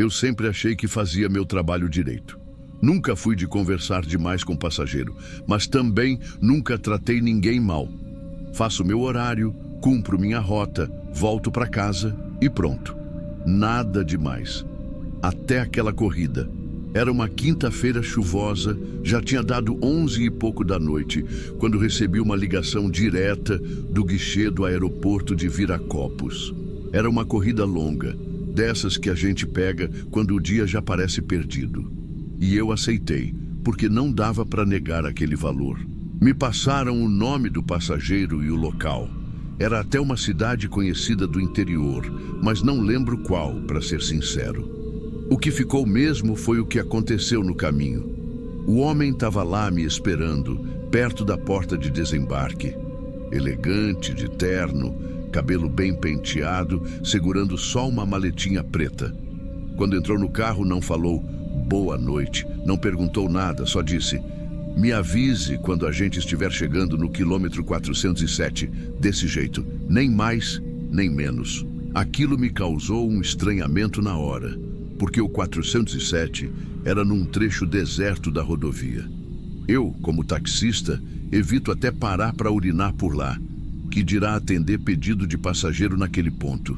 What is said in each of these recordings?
Eu sempre achei que fazia meu trabalho direito. Nunca fui de conversar demais com passageiro, mas também nunca tratei ninguém mal. Faço meu horário, cumpro minha rota, volto para casa e pronto. Nada demais. Até aquela corrida. Era uma quinta-feira chuvosa, já tinha dado 11 e pouco da noite, quando recebi uma ligação direta do guichê do aeroporto de Viracopos. Era uma corrida longa, dessas que a gente pega quando o dia já parece perdido. E eu aceitei, porque não dava para negar aquele valor. Me passaram o nome do passageiro e o local. Era até uma cidade conhecida do interior, mas não lembro qual, para ser sincero. O que ficou mesmo foi o que aconteceu no caminho. O homem estava lá me esperando, perto da porta de desembarque. Elegante, de terno, cabelo bem penteado, segurando só uma maletinha preta. Quando entrou no carro, não falou boa noite, não perguntou nada, só disse: me avise quando a gente estiver chegando no quilômetro 407, desse jeito, nem mais, nem menos. Aquilo me causou um estranhamento na hora, porque o 407 era num trecho deserto da rodovia. Eu, como taxista, evito até parar para urinar por lá, que dirá atender pedido de passageiro naquele ponto.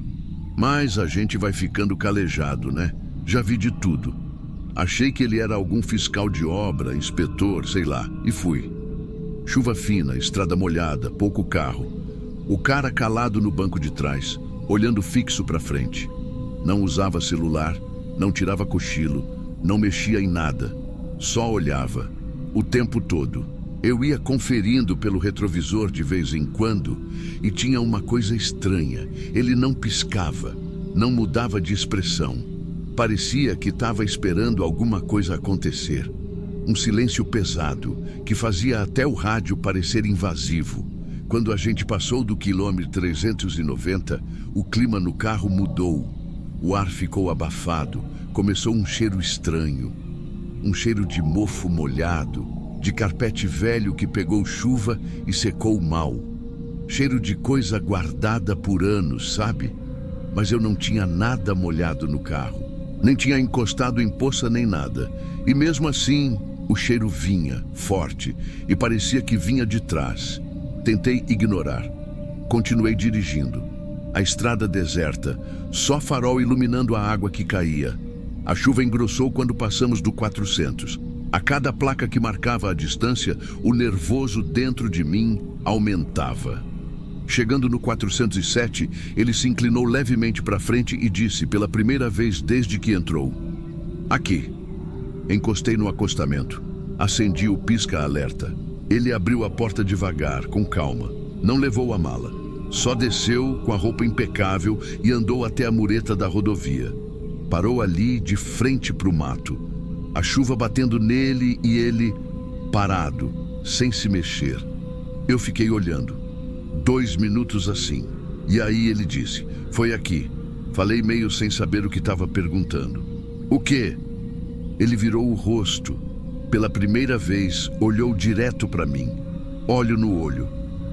Mas a gente vai ficando calejado, né? Já vi de tudo. Achei que ele era algum fiscal de obra, inspetor, sei lá, e fui. Chuva fina, estrada molhada, pouco carro. O cara calado no banco de trás, olhando fixo para frente. Não usava celular, não tirava cochilo, não mexia em nada. Só olhava, o tempo todo. Eu ia conferindo pelo retrovisor de vez em quando e tinha uma coisa estranha. Ele não piscava, não mudava de expressão. Parecia que estava esperando alguma coisa acontecer. Um silêncio pesado, que fazia até o rádio parecer invasivo. Quando a gente passou do quilômetro 390, o clima no carro mudou. O ar ficou abafado, começou um cheiro estranho. Um cheiro de mofo molhado, de carpete velho que pegou chuva e secou mal. Cheiro de coisa guardada por anos, sabe? Mas eu não tinha nada molhado no carro. Nem tinha encostado em poça nem nada. E mesmo assim, o cheiro vinha, forte, e parecia que vinha de trás. Tentei ignorar. Continuei dirigindo. A estrada deserta, só farol iluminando a água que caía. A chuva engrossou quando passamos do 400. A cada placa que marcava a distância, o nervoso dentro de mim aumentava. Chegando no 407, ele se inclinou levemente para frente e disse, pela primeira vez desde que entrou: aqui. Encostei no acostamento. Acendi o pisca-alerta. Ele abriu a porta devagar, com calma. Não levou a mala. Só desceu com a roupa impecável e andou até a mureta da rodovia. Parou ali, de frente para o mato. A chuva batendo nele e ele parado, sem se mexer. Eu fiquei olhando. 2 minutos assim. E aí ele disse: foi aqui. Falei meio sem saber o que estava perguntando. O quê? Ele virou o rosto. Pela primeira vez, olhou direto para mim. Olho no olho.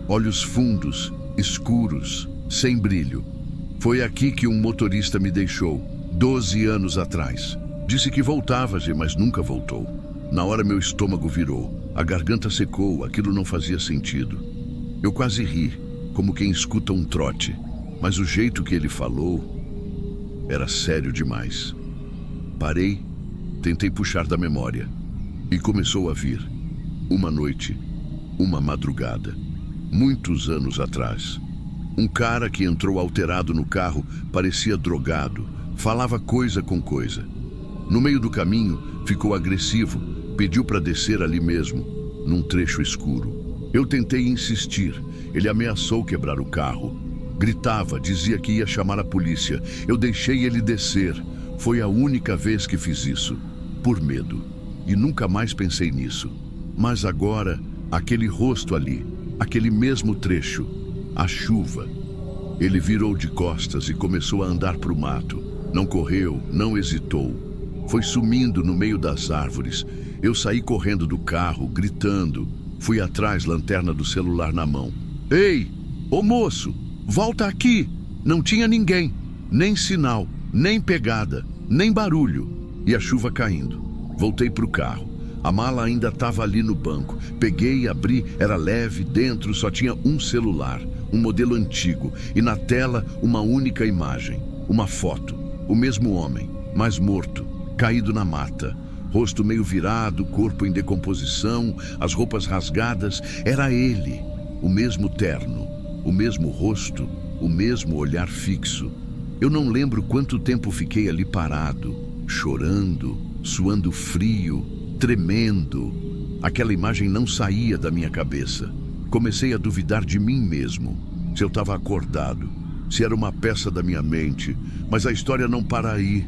Olhos fundos, escuros, sem brilho. Foi aqui que um motorista me deixou, 12 anos atrás. Disse que voltava, mas nunca voltou. Na hora meu estômago virou. A garganta secou, aquilo não fazia sentido. Eu quase ri, como quem escuta um trote, mas o jeito que ele falou era sério demais. Parei, tentei puxar da memória, e começou a vir. Uma noite, uma madrugada, muitos anos atrás. Um cara que entrou alterado no carro, parecia drogado, falava coisa com coisa. No meio do caminho, ficou agressivo, pediu para descer ali mesmo, num trecho escuro. Eu tentei insistir. Ele ameaçou quebrar o carro. Gritava, dizia que ia chamar a polícia. Eu deixei ele descer. Foi a única vez que fiz isso. Por medo. E nunca mais pensei nisso. Mas agora, aquele rosto ali, aquele mesmo trecho, a chuva. Ele virou de costas e começou a andar para o mato. Não correu, não hesitou. Foi sumindo no meio das árvores. Eu saí correndo do carro, gritando. Fui atrás, lanterna do celular na mão. Ei, ô moço, volta aqui! Não tinha ninguém, nem sinal, nem pegada, Nem barulho, e a chuva caindo. Voltei para o carro. A mala ainda estava ali no banco. Peguei e abri, era leve, dentro só tinha um celular, um modelo antigo, e na tela uma única imagem, uma foto. O mesmo homem, mas morto, caído na mata. Rosto meio virado, corpo em decomposição, as roupas rasgadas. Era ele, o mesmo terno, o mesmo rosto, o mesmo olhar fixo. Eu não lembro quanto tempo fiquei ali parado, chorando, suando frio, tremendo. Aquela imagem não saía da minha cabeça. Comecei a duvidar de mim mesmo, se eu estava acordado, se era uma peça da minha mente, mas a história não para aí.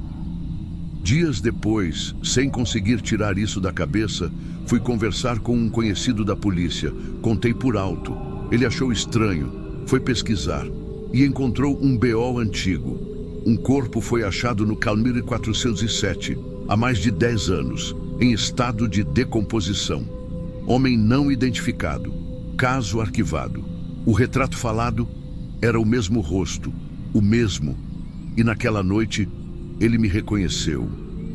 Dias depois, sem conseguir tirar isso da cabeça, fui conversar com um conhecido da polícia. Contei por alto. Ele achou estranho, foi pesquisar e encontrou um BO antigo. Um corpo foi achado no Calmire 407, há mais de 10 anos, em estado de decomposição. Homem não identificado, caso arquivado. O retrato falado era o mesmo rosto, o mesmo. E naquela noite, ele me reconheceu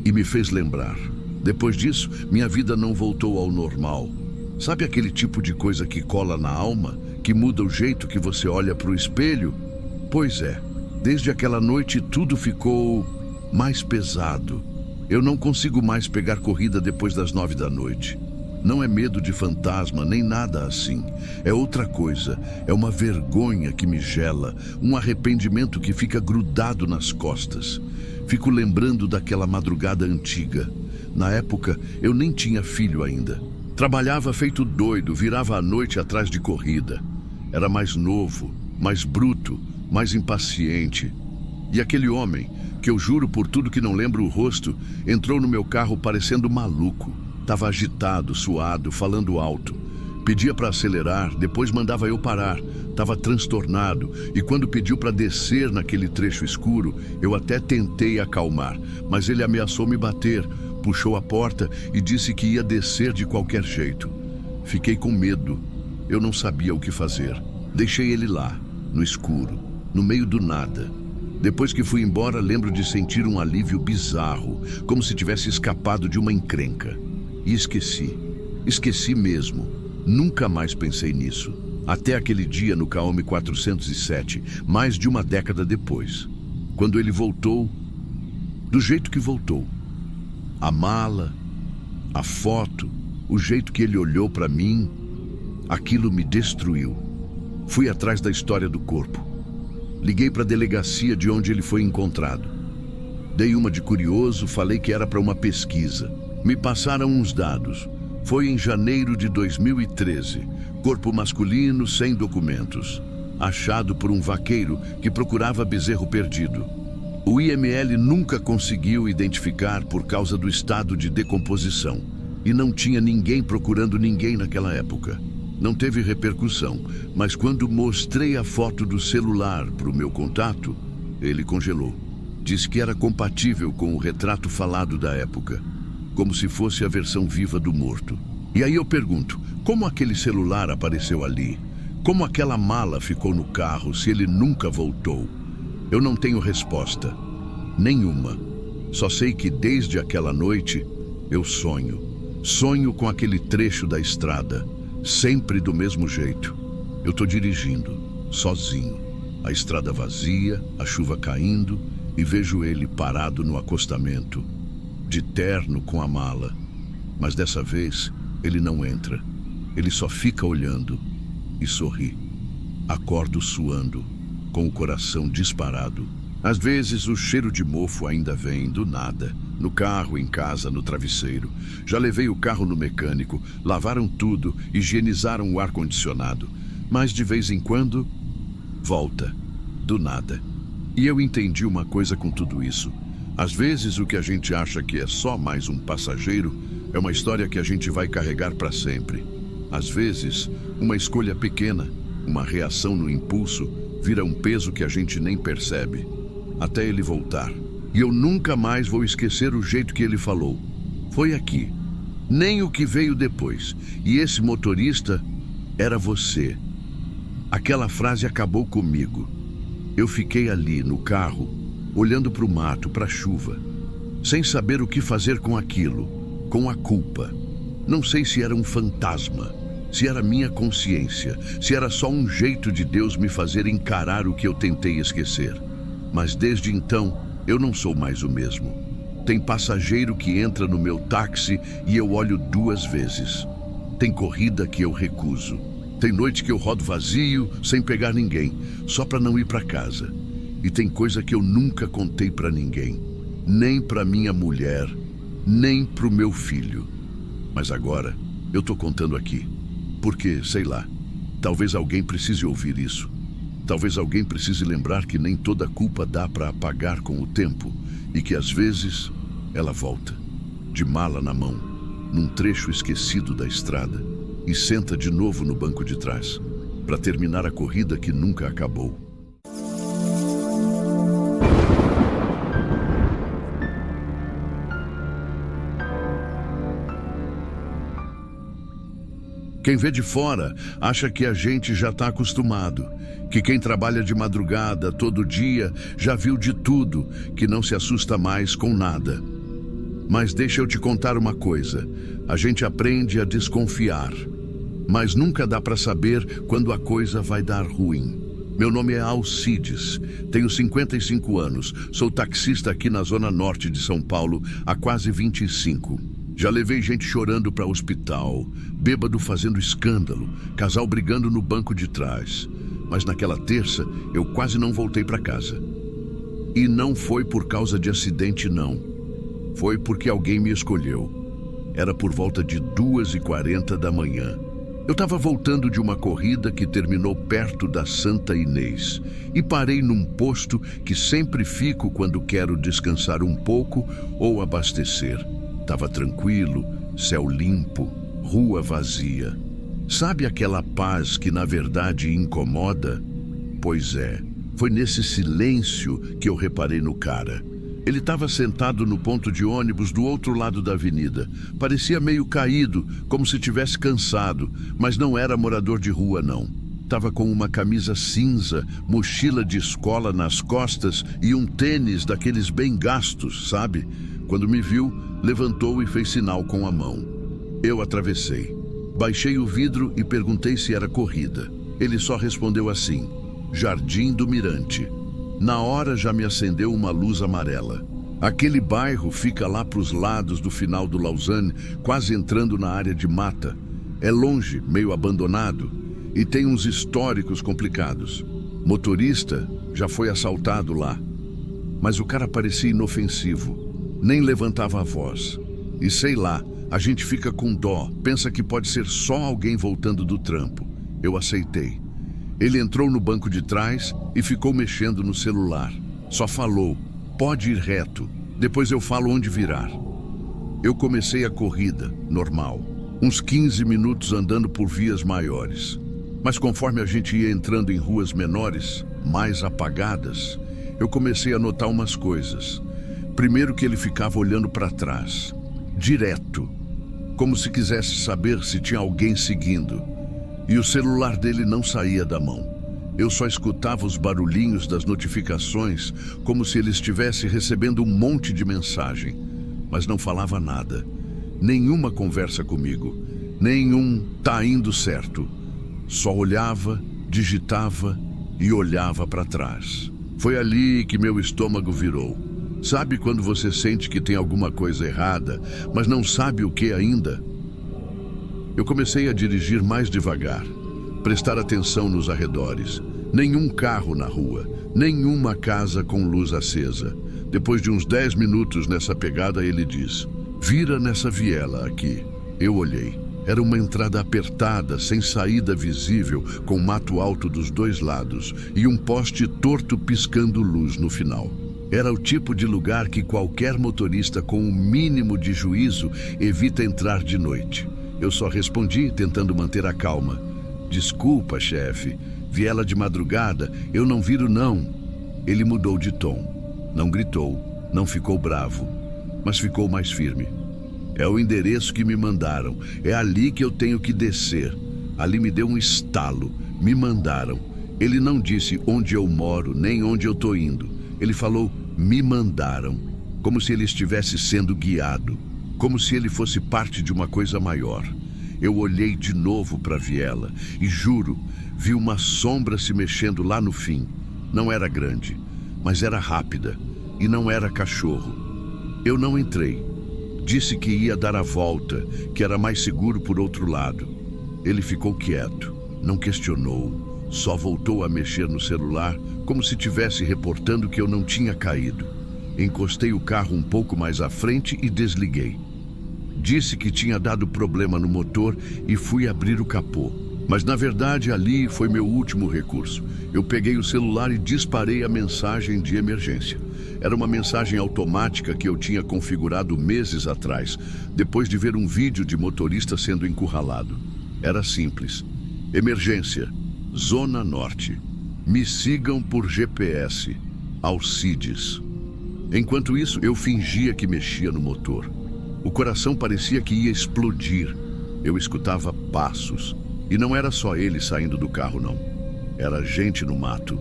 e me fez lembrar. Depois disso, minha vida não voltou ao normal. Sabe aquele tipo de coisa que cola na alma, que muda o jeito que você olha para o espelho? Pois é, desde aquela noite tudo ficou mais pesado. Eu não consigo mais pegar corrida depois das 9 da noite. Não é medo de fantasma, nem nada assim. É outra coisa, é uma vergonha que me gela, um arrependimento que fica grudado nas costas. Fico lembrando daquela madrugada antiga. Na época, eu nem tinha filho ainda. Trabalhava feito doido, virava à noite atrás de corrida. Era mais novo, mais bruto, mais impaciente. E aquele homem, que eu juro por tudo que não lembro o rosto, entrou no meu carro parecendo maluco. Estava agitado, suado, falando alto. Pedia para acelerar, depois mandava eu parar. Estava transtornado e quando pediu para descer naquele trecho escuro, eu até tentei acalmar, mas ele ameaçou me bater, puxou a porta e disse que ia descer de qualquer jeito. Fiquei com medo. Eu não sabia o que fazer. Deixei ele lá, no escuro, no meio do nada. Depois que fui embora, lembro de sentir um alívio bizarro, como se tivesse escapado de uma encrenca. E esqueci. Esqueci mesmo. Nunca mais pensei nisso. Até aquele dia no Calmire 407, mais de uma década depois. Quando ele voltou, do jeito que voltou. A mala, a foto, o jeito que ele olhou para mim, aquilo me destruiu. Fui atrás da história do corpo. Liguei para a delegacia de onde ele foi encontrado. Dei uma de curioso, falei que era para uma pesquisa. Me passaram uns dados. Foi em janeiro de 2013. Corpo masculino sem documentos. Achado por um vaqueiro que procurava bezerro perdido. O IML nunca conseguiu identificar por causa do estado de decomposição. E não tinha ninguém procurando ninguém naquela época. Não teve repercussão, mas quando mostrei a foto do celular para o meu contato, ele congelou. Disse que era compatível com o retrato falado da época, como se fosse a versão viva do morto. E aí eu pergunto, como aquele celular apareceu ali? Como aquela mala ficou no carro se ele nunca voltou? Eu não tenho resposta. Nenhuma. Só sei que desde aquela noite eu sonho. Sonho com aquele trecho da estrada. Sempre do mesmo jeito. Eu tô dirigindo, sozinho. A estrada vazia, a chuva caindo e vejo ele parado no acostamento, de terno com a mala. Mas dessa vez, ele não entra. Ele só fica olhando e sorri. Acordo suando, com o coração disparado. Às vezes o cheiro de mofo ainda vem do nada. No carro, em casa, no travesseiro. Já levei o carro no mecânico, lavaram tudo, higienizaram o ar-condicionado. Mas de vez em quando, volta, do nada. E eu entendi uma coisa com tudo isso. Às vezes o que a gente acha que é só mais um passageiro é uma história que a gente vai carregar para sempre. Às vezes, uma escolha pequena, uma reação no impulso, vira um peso que a gente nem percebe. Até ele voltar. E eu nunca mais vou esquecer o jeito que ele falou. Foi aqui. Nem o que veio depois. E esse motorista era você. Aquela frase acabou comigo. Eu fiquei ali, no carro, olhando para o mato, para a chuva. sem saber o que fazer com aquilo, com a culpa. Não sei se era um fantasma, se era minha consciência, se era só um jeito de Deus me fazer encarar o que eu tentei esquecer. Mas desde então, eu não sou mais o mesmo. Tem passageiro que entra no meu táxi e eu olho 2 vezes. Tem corrida que eu recuso. Tem noite que eu rodo vazio, sem pegar ninguém, só para não ir para casa. E tem coisa que eu nunca contei para ninguém, nem para minha mulher, nem pro meu filho. Mas agora, eu tô contando aqui, porque, sei lá, talvez alguém precise ouvir isso. Talvez alguém precise lembrar que nem toda culpa dá para apagar com o tempo e que às vezes ela volta, de mala na mão, num trecho esquecido da estrada e senta de novo no banco de trás, para terminar a corrida que nunca acabou. Quem vê de fora acha que a gente já está acostumado, que quem trabalha de madrugada todo dia já viu de tudo, que não se assusta mais com nada. Mas deixa eu te contar uma coisa, a gente aprende a desconfiar, mas nunca dá para saber quando a coisa vai dar ruim. Meu nome é Alcides, tenho 55 anos, sou taxista aqui na zona norte de São Paulo há quase 25. Já levei gente chorando para o hospital, bêbado fazendo escândalo, casal brigando no banco de trás. Mas naquela terça eu quase não voltei para casa. E não foi por causa de acidente, não. Foi porque alguém me escolheu. Era por volta de 2h40 da manhã. Eu estava voltando de uma corrida que terminou perto da Santa Inês e parei num posto que sempre fico quando quero descansar um pouco ou abastecer. Estava tranquilo, céu limpo, rua vazia. Sabe aquela paz que na verdade incomoda? Pois é, foi nesse silêncio que eu reparei no cara. Ele estava sentado no ponto de ônibus do outro lado da avenida. Parecia meio caído, como se tivesse cansado, mas não era morador de rua, não. Estava com uma camisa cinza, mochila de escola nas costas e um tênis daqueles bem gastos, sabe? Quando me viu, levantou e fez sinal com a mão. Eu atravessei. Baixei o vidro e perguntei se era corrida. Ele só respondeu assim: Jardim do Mirante. Na hora já me acendeu uma luz amarela. Aquele bairro fica lá para os lados do final do Lausanne, quase entrando na área de mata. É longe, meio abandonado, e tem uns históricos complicados. Motorista já foi assaltado lá. Mas o cara parecia inofensivo. Nem levantava a voz. E sei lá, a gente fica com dó, pensa que pode ser só alguém voltando do trampo. Eu aceitei. Ele entrou no banco de trás e ficou mexendo no celular. Só falou, pode ir reto, depois eu falo onde virar. Eu comecei a corrida, normal. Uns 15 minutos andando por vias maiores. Mas conforme a gente ia entrando em ruas menores, mais apagadas, eu comecei a notar umas coisas. Primeiro que ele ficava olhando para trás, direto, como se quisesse saber se tinha alguém seguindo. E o celular dele não saía da mão. Eu só escutava os barulhinhos das notificações, como se ele estivesse recebendo um monte de mensagem, mas não falava nada. Nenhuma conversa comigo, nenhum tá indo certo. Só olhava, digitava e olhava para trás. Foi ali que meu estômago virou. Sabe quando você sente que tem alguma coisa errada, mas não sabe o que ainda? Eu comecei a dirigir mais devagar, prestar atenção nos arredores. Nenhum carro na rua, nenhuma casa com luz acesa. Depois de uns 10 minutos nessa pegada, ele diz: vira nessa viela aqui. Eu olhei. Era uma entrada apertada, sem saída visível, com mato alto dos 2 lados e um poste torto piscando luz no final. Era o tipo de lugar que qualquer motorista com o mínimo de juízo evita entrar de noite. Eu só respondi, tentando manter a calma. Desculpa, chefe. Viela de madrugada, eu não viro não. Ele mudou de tom. Não gritou, não ficou bravo, mas ficou mais firme. É o endereço que me mandaram. É ali que eu tenho que descer. Ali me deu um estalo. Me mandaram. Ele não disse onde eu moro, nem onde eu tô indo. Ele falou, me mandaram. como se ele estivesse sendo guiado, como se ele fosse parte de uma coisa maior. Eu olhei de novo para a viela e, juro, vi uma sombra se mexendo lá no fim. Não era grande, mas era rápida e não era cachorro. Eu não entrei. Disse que ia dar a volta, que era mais seguro por outro lado. Ele ficou quieto, não questionou, só voltou a mexer no celular como se estivesse reportando que eu não tinha caído. Encostei o carro um pouco mais à frente e desliguei. Disse que tinha dado problema no motor e fui abrir o capô. Mas na verdade ali foi meu último recurso. Eu peguei o celular e disparei a mensagem de emergência. Era uma mensagem automática que eu tinha configurado meses atrás, depois de ver um vídeo de motorista sendo encurralado. Era simples. Emergência, Zona Norte. Me sigam por GPS. Alcides. Enquanto isso, eu fingia que mexia no motor. O coração parecia que ia explodir. Eu escutava passos. E não era só ele saindo do carro, não. Era gente no mato.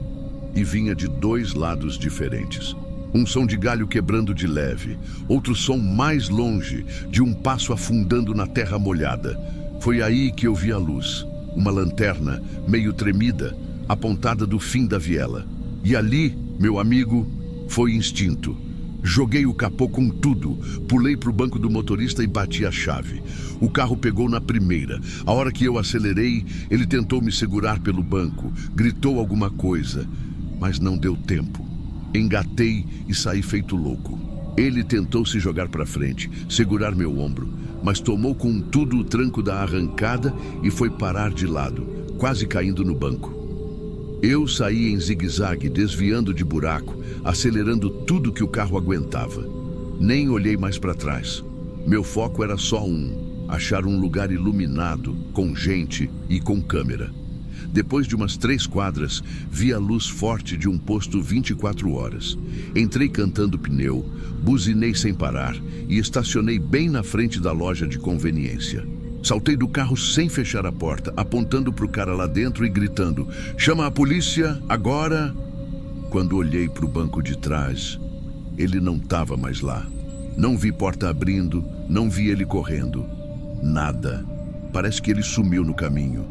E vinha de dois lados diferentes. Um som de galho quebrando de leve. Outro som mais longe, de um passo afundando na terra molhada. Foi aí que eu vi a luz. Uma lanterna, meio tremida, apontada do fim da viela. E ali, meu amigo, foi instinto. Joguei o capô com tudo, pulei para o banco do motorista e bati a chave. O carro pegou na primeira. A hora que eu acelerei, ele tentou me segurar pelo banco, gritou alguma coisa, mas não deu tempo. Engatei e saí feito louco. Ele tentou se jogar para frente, segurar meu ombro, mas tomou com tudo o tranco da arrancada e foi parar de lado, quase caindo no banco. Eu saí em zigue-zague, desviando de buraco, acelerando tudo que o carro aguentava. Nem olhei mais para trás. Meu foco era só achar um lugar iluminado, com gente e com câmera. Depois de umas 3 quadras, vi a luz forte de um posto 24 horas. Entrei cantando pneu, buzinei sem parar e estacionei bem na frente da loja de conveniência. Saltei do carro sem fechar a porta, apontando para o cara lá dentro e gritando: "Chama a polícia, agora!" Quando olhei para o banco de trás, ele não estava mais lá. Não vi porta abrindo, não vi ele correndo. Nada. Parece que ele sumiu no caminho.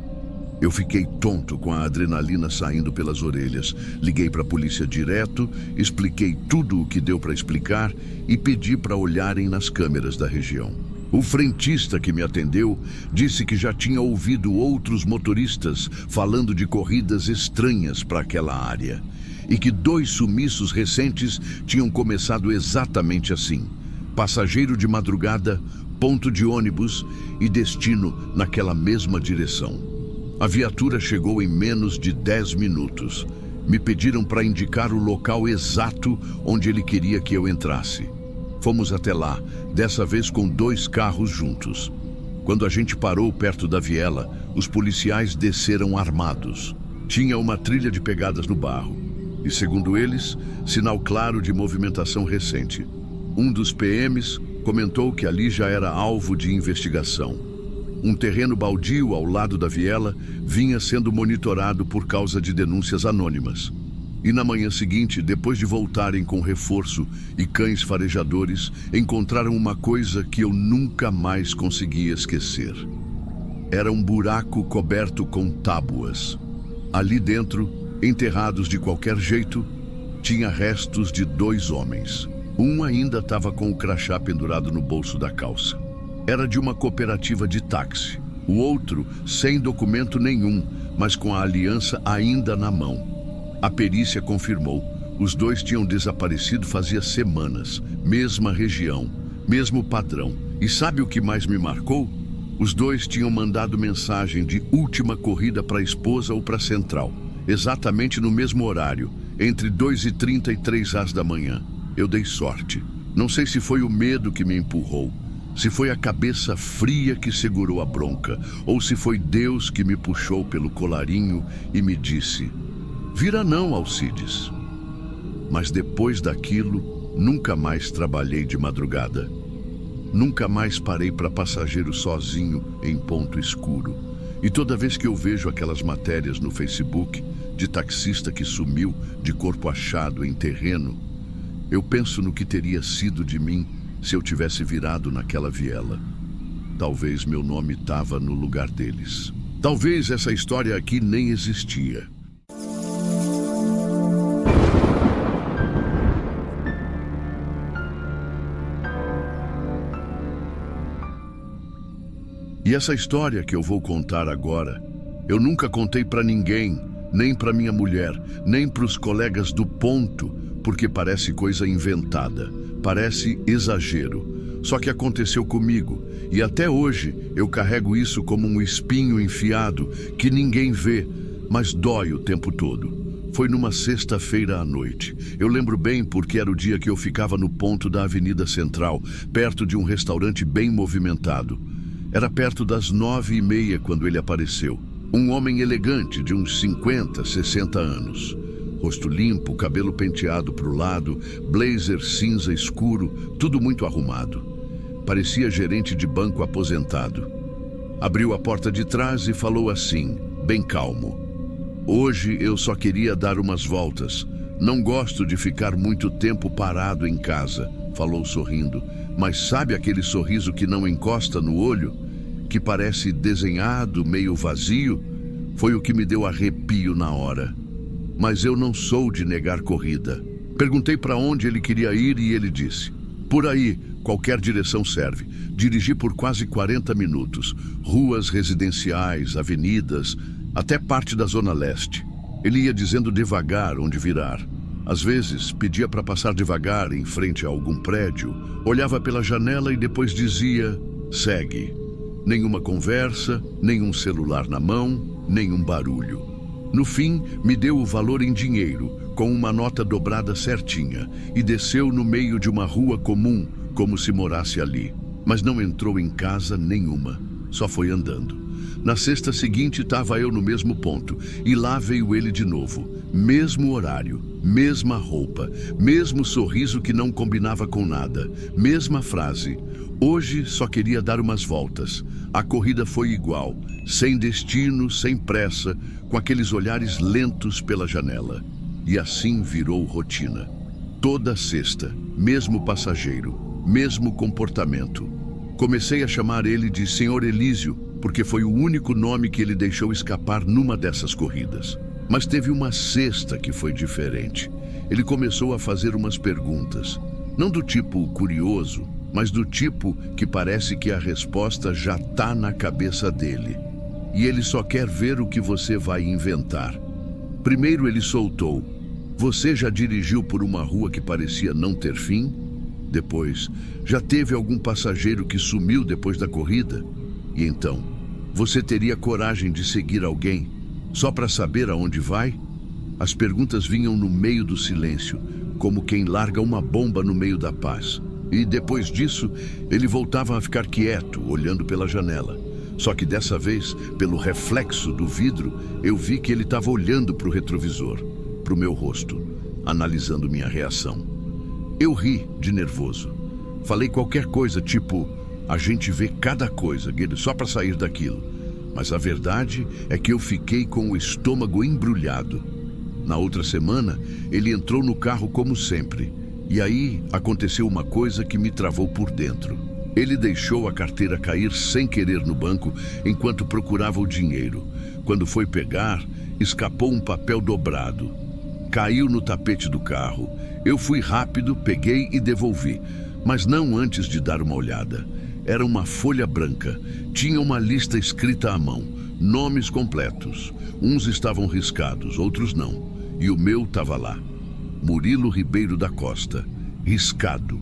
Eu fiquei tonto com a adrenalina saindo pelas orelhas. Liguei para a polícia direto, expliquei tudo o que deu para explicar e pedi para olharem nas câmeras da região. O frentista que me atendeu disse que já tinha ouvido outros motoristas falando de corridas estranhas para aquela área e que 2 sumiços recentes tinham começado exatamente assim: passageiro de madrugada, ponto de ônibus e destino naquela mesma direção. A viatura chegou em menos de 10 minutos. Me pediram para indicar o local exato onde ele queria que eu entrasse. Fomos até lá, dessa vez com 2 carros juntos. Quando a gente parou perto da viela, os policiais desceram armados. Tinha uma trilha de pegadas no barro. E, segundo eles, sinal claro de movimentação recente. Um dos PMs comentou que ali já era alvo de investigação. Um terreno baldio ao lado da viela vinha sendo monitorado por causa de denúncias anônimas. E na manhã seguinte, depois de voltarem com reforço e cães farejadores, encontraram uma coisa que eu nunca mais conseguia esquecer. Era um buraco coberto com tábuas. Ali dentro, enterrados de qualquer jeito, tinha restos de 2 homens. Um ainda estava com o crachá pendurado no bolso da calça. Era de uma cooperativa de táxi. O outro, sem documento nenhum, mas com a aliança ainda na mão. A perícia confirmou. Os 2 tinham desaparecido fazia semanas. Mesma região, mesmo padrão. E sabe o que mais me marcou? Os 2 tinham mandado mensagem de última corrida para a esposa ou para a central. Exatamente no mesmo horário, entre 2h30 e 3h da manhã. Eu dei sorte. Não sei se foi o medo que me empurrou, se foi a cabeça fria que segurou a bronca, ou se foi Deus que me puxou pelo colarinho e me disse: "Vira não, Alcides." Mas depois daquilo, nunca mais trabalhei de madrugada. Nunca mais parei para passageiro sozinho em ponto escuro. E toda vez que eu vejo aquelas matérias no Facebook de taxista que sumiu de corpo achado em terreno, Eu penso no que teria sido de mim se eu tivesse virado naquela viela. Talvez meu nome estava no lugar deles. Talvez essa história aqui nem existia. E essa história que eu vou contar agora, eu nunca contei para ninguém, nem para minha mulher, nem para os colegas do ponto, porque parece coisa inventada, parece exagero. Só que aconteceu comigo, e até hoje eu carrego isso como um espinho enfiado que ninguém vê, mas dói o tempo todo. Foi numa sexta-feira à noite. Eu lembro bem porque era o dia que eu ficava no ponto da Avenida Central, perto de um restaurante bem movimentado. Era perto das 9h30 quando ele apareceu. Um homem elegante de uns 50, 60 anos. Rosto limpo, cabelo penteado para o lado, blazer cinza escuro, tudo muito arrumado. Parecia gerente de banco aposentado. Abriu a porta de trás e falou assim, bem calmo. Hoje eu só queria dar umas voltas. Não gosto de ficar muito tempo parado em casa, falou sorrindo. Mas sabe aquele sorriso que não encosta no olho? Que parece desenhado, meio vazio? Foi o que me deu arrepio na hora. Mas eu não sou de negar corrida. Perguntei para onde ele queria ir e ele disse: por aí, qualquer direção serve. Dirigi por quase 40 minutos. Ruas residenciais, avenidas, até parte da Zona Leste. Ele ia dizendo devagar onde virar. Às vezes, pedia para passar devagar em frente a algum prédio, olhava pela janela e depois dizia, segue. Nenhuma conversa, nenhum celular na mão, nenhum barulho. No fim, me deu o valor em dinheiro, com uma nota dobrada certinha, e desceu no meio de uma rua comum, como se morasse ali. Mas não entrou em casa nenhuma, só foi andando. Na sexta seguinte estava eu no mesmo ponto, e lá veio ele de novo. Mesmo horário, mesma roupa, mesmo sorriso que não combinava com nada, mesma frase. Hoje só queria dar umas voltas. A corrida foi igual, sem destino, sem pressa, com aqueles olhares lentos pela janela. E assim virou rotina. Toda sexta, mesmo passageiro, mesmo comportamento. Comecei a chamar ele de Senhor Elísio, porque foi o único nome que ele deixou escapar numa dessas corridas. Mas teve uma sexta que foi diferente. Ele começou a fazer umas perguntas, não do tipo curioso, mas do tipo que parece que a resposta já tá na cabeça dele. E ele só quer ver o que você vai inventar. Primeiro ele soltou: você já dirigiu por uma rua que parecia não ter fim? Depois, já teve algum passageiro que sumiu depois da corrida? E então, você teria coragem de seguir alguém só para saber aonde vai? As perguntas vinham no meio do silêncio, como quem larga uma bomba no meio da paz. E depois disso, ele voltava a ficar quieto, olhando pela janela. Só que dessa vez, pelo reflexo do vidro, eu vi que ele estava olhando para o retrovisor, para o meu rosto, analisando minha reação. Eu ri de nervoso. Falei qualquer coisa, tipo, a gente vê cada coisa, só para sair daquilo. Mas a verdade é que eu fiquei com o estômago embrulhado. Na outra semana, ele entrou no carro como sempre. E aí aconteceu uma coisa que me travou por dentro. Ele deixou a carteira cair sem querer no banco enquanto procurava o dinheiro. Quando foi pegar, escapou um papel dobrado. Caiu no tapete do carro. Eu fui rápido, peguei e devolvi. Mas não antes de dar uma olhada. Era uma folha branca. Tinha uma lista escrita à mão. Nomes completos. Uns estavam riscados, outros não. E o meu estava lá. Murilo Ribeiro da Costa. Riscado.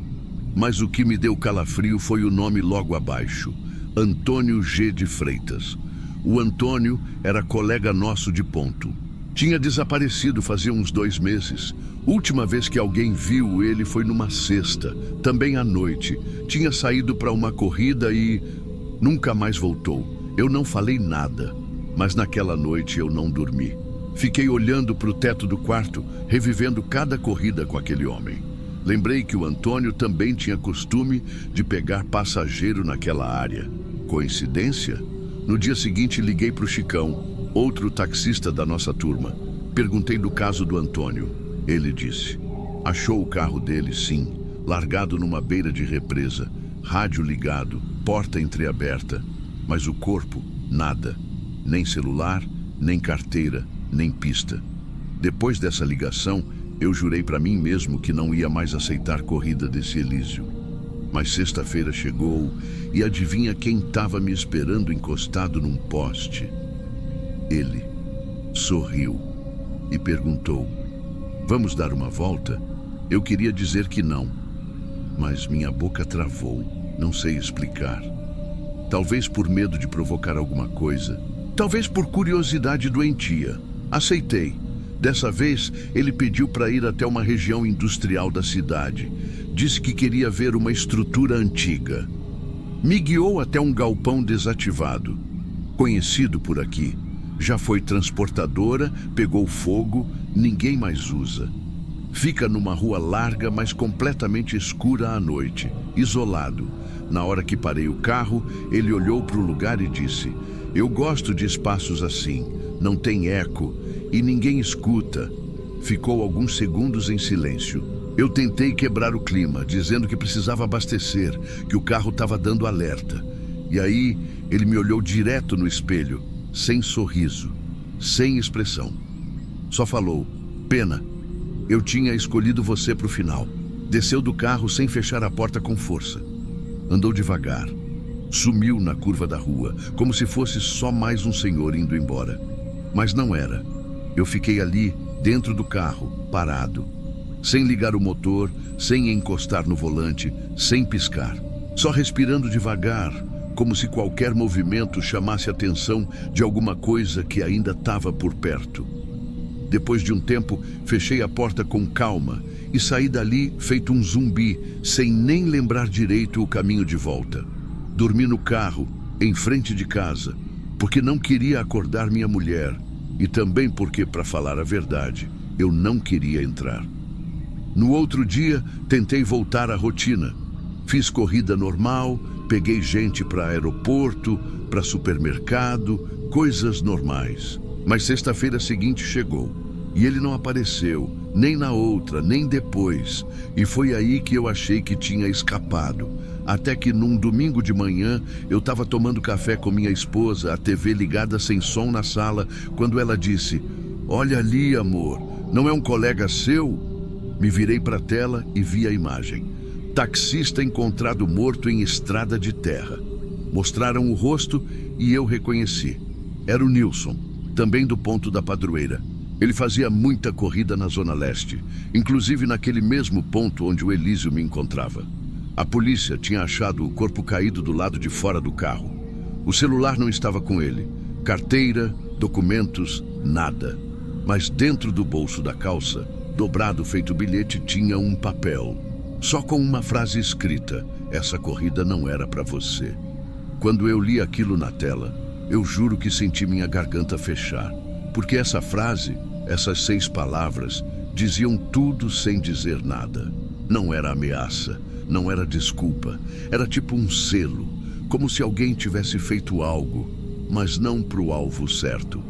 Mas o que me deu calafrio foi o nome logo abaixo. Antônio G. de Freitas. O Antônio era colega nosso de ponto. Tinha desaparecido fazia uns 2 meses. Última vez que alguém viu ele foi numa sexta, também à noite. Tinha saído para uma corrida e nunca mais voltou. Eu não falei nada, mas naquela noite eu não dormi. Fiquei olhando para o teto do quarto, revivendo cada corrida com aquele homem. Lembrei que o Antônio também tinha costume de pegar passageiro naquela área. Coincidência? No dia seguinte liguei para o Chicão, outro taxista da nossa turma. Perguntei do caso do Antônio. Ele disse: Achou o carro dele, sim, largado numa beira de represa, rádio ligado, porta entreaberta, mas o corpo, nada. Nem celular, nem carteira, nem pista. Depois dessa ligação, eu jurei para mim mesmo que não ia mais aceitar corrida desse Elísio. Mas sexta-feira chegou e adivinha quem estava me esperando encostado num poste? Ele sorriu e perguntou: "Vamos dar uma volta?" Eu queria dizer que não, mas minha boca travou, não sei explicar. Talvez por medo de provocar alguma coisa, talvez por curiosidade doentia. Aceitei. Dessa vez, ele pediu para ir até uma região industrial da cidade. Disse que queria ver uma estrutura antiga. Me guiou até um galpão desativado, conhecido por aqui. Já foi transportadora, pegou fogo, ninguém mais usa. Fica numa rua larga, mas completamente escura à noite, isolado. Na hora que parei o carro, ele olhou para o lugar e disse: "Eu gosto de espaços assim, não tem eco e ninguém escuta." Ficou alguns segundos em silêncio. Eu tentei quebrar o clima, dizendo que precisava abastecer, que o carro estava dando alerta. E aí, ele me olhou direto no espelho, sem sorriso, sem expressão. Só falou: "Pena, eu tinha escolhido você para o final." Desceu do carro sem fechar a porta com força. Andou devagar. Sumiu na curva da rua, como se fosse só mais um senhor indo embora. Mas não era. Eu fiquei ali, dentro do carro, parado. Sem ligar o motor, sem encostar no volante, sem piscar. Só respirando devagar, como se qualquer movimento chamasse a atenção de alguma coisa que ainda estava por perto. Depois de um tempo, fechei a porta com calma e saí dali feito um zumbi, sem nem lembrar direito o caminho de volta. Dormi no carro, em frente de casa, porque não queria acordar minha mulher e também porque, para falar a verdade, eu não queria entrar. No outro dia, tentei voltar à rotina. Fiz corrida normal, peguei gente para aeroporto, para supermercado, coisas normais. Mas sexta-feira seguinte chegou e ele não apareceu, nem na outra, nem depois. E foi aí que eu achei que tinha escapado. Até que num domingo de manhã eu estava tomando café com minha esposa, a TV ligada sem som na sala, quando ela disse: "Olha ali, amor, não é um colega seu?" Me virei para a tela e vi a imagem. Taxista encontrado morto em estrada de terra. Mostraram o rosto e eu reconheci. Era o Nilson, também do Ponto da Padroeira. Ele fazia muita corrida na Zona Leste, inclusive naquele mesmo ponto onde o Elísio me encontrava. A polícia tinha achado o corpo caído do lado de fora do carro. O celular não estava com ele. Carteira, documentos, nada. Mas dentro do bolso da calça, dobrado feito bilhete, tinha um papel. Só com uma frase escrita: "Essa corrida não era para você." Quando eu li aquilo na tela, eu juro que senti minha garganta fechar. Porque essa frase, essas 6 palavras, diziam tudo sem dizer nada. Não era ameaça, não era desculpa. Era tipo um selo, como se alguém tivesse feito algo, mas não para o alvo certo.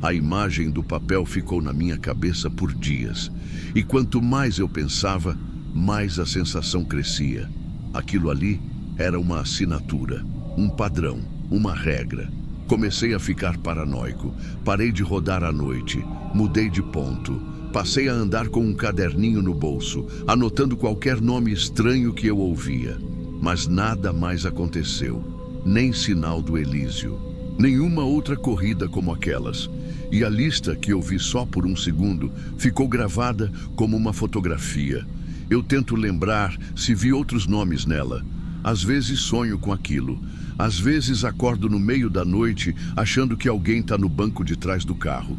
A imagem do papel ficou na minha cabeça por dias. E quanto mais eu pensava, mais a sensação crescia. Aquilo ali era uma assinatura, um padrão, uma regra. Comecei a ficar paranoico, parei de rodar à noite, mudei de ponto, passei a andar com um caderninho no bolso, anotando qualquer nome estranho que eu ouvia. Mas nada mais aconteceu, nem sinal do Elísio, nenhuma outra corrida como aquelas. E a lista, que eu vi só por um segundo, ficou gravada como uma fotografia. Eu tento lembrar se vi outros nomes nela. Às vezes sonho com aquilo. Às vezes acordo no meio da noite achando que alguém está no banco de trás do carro.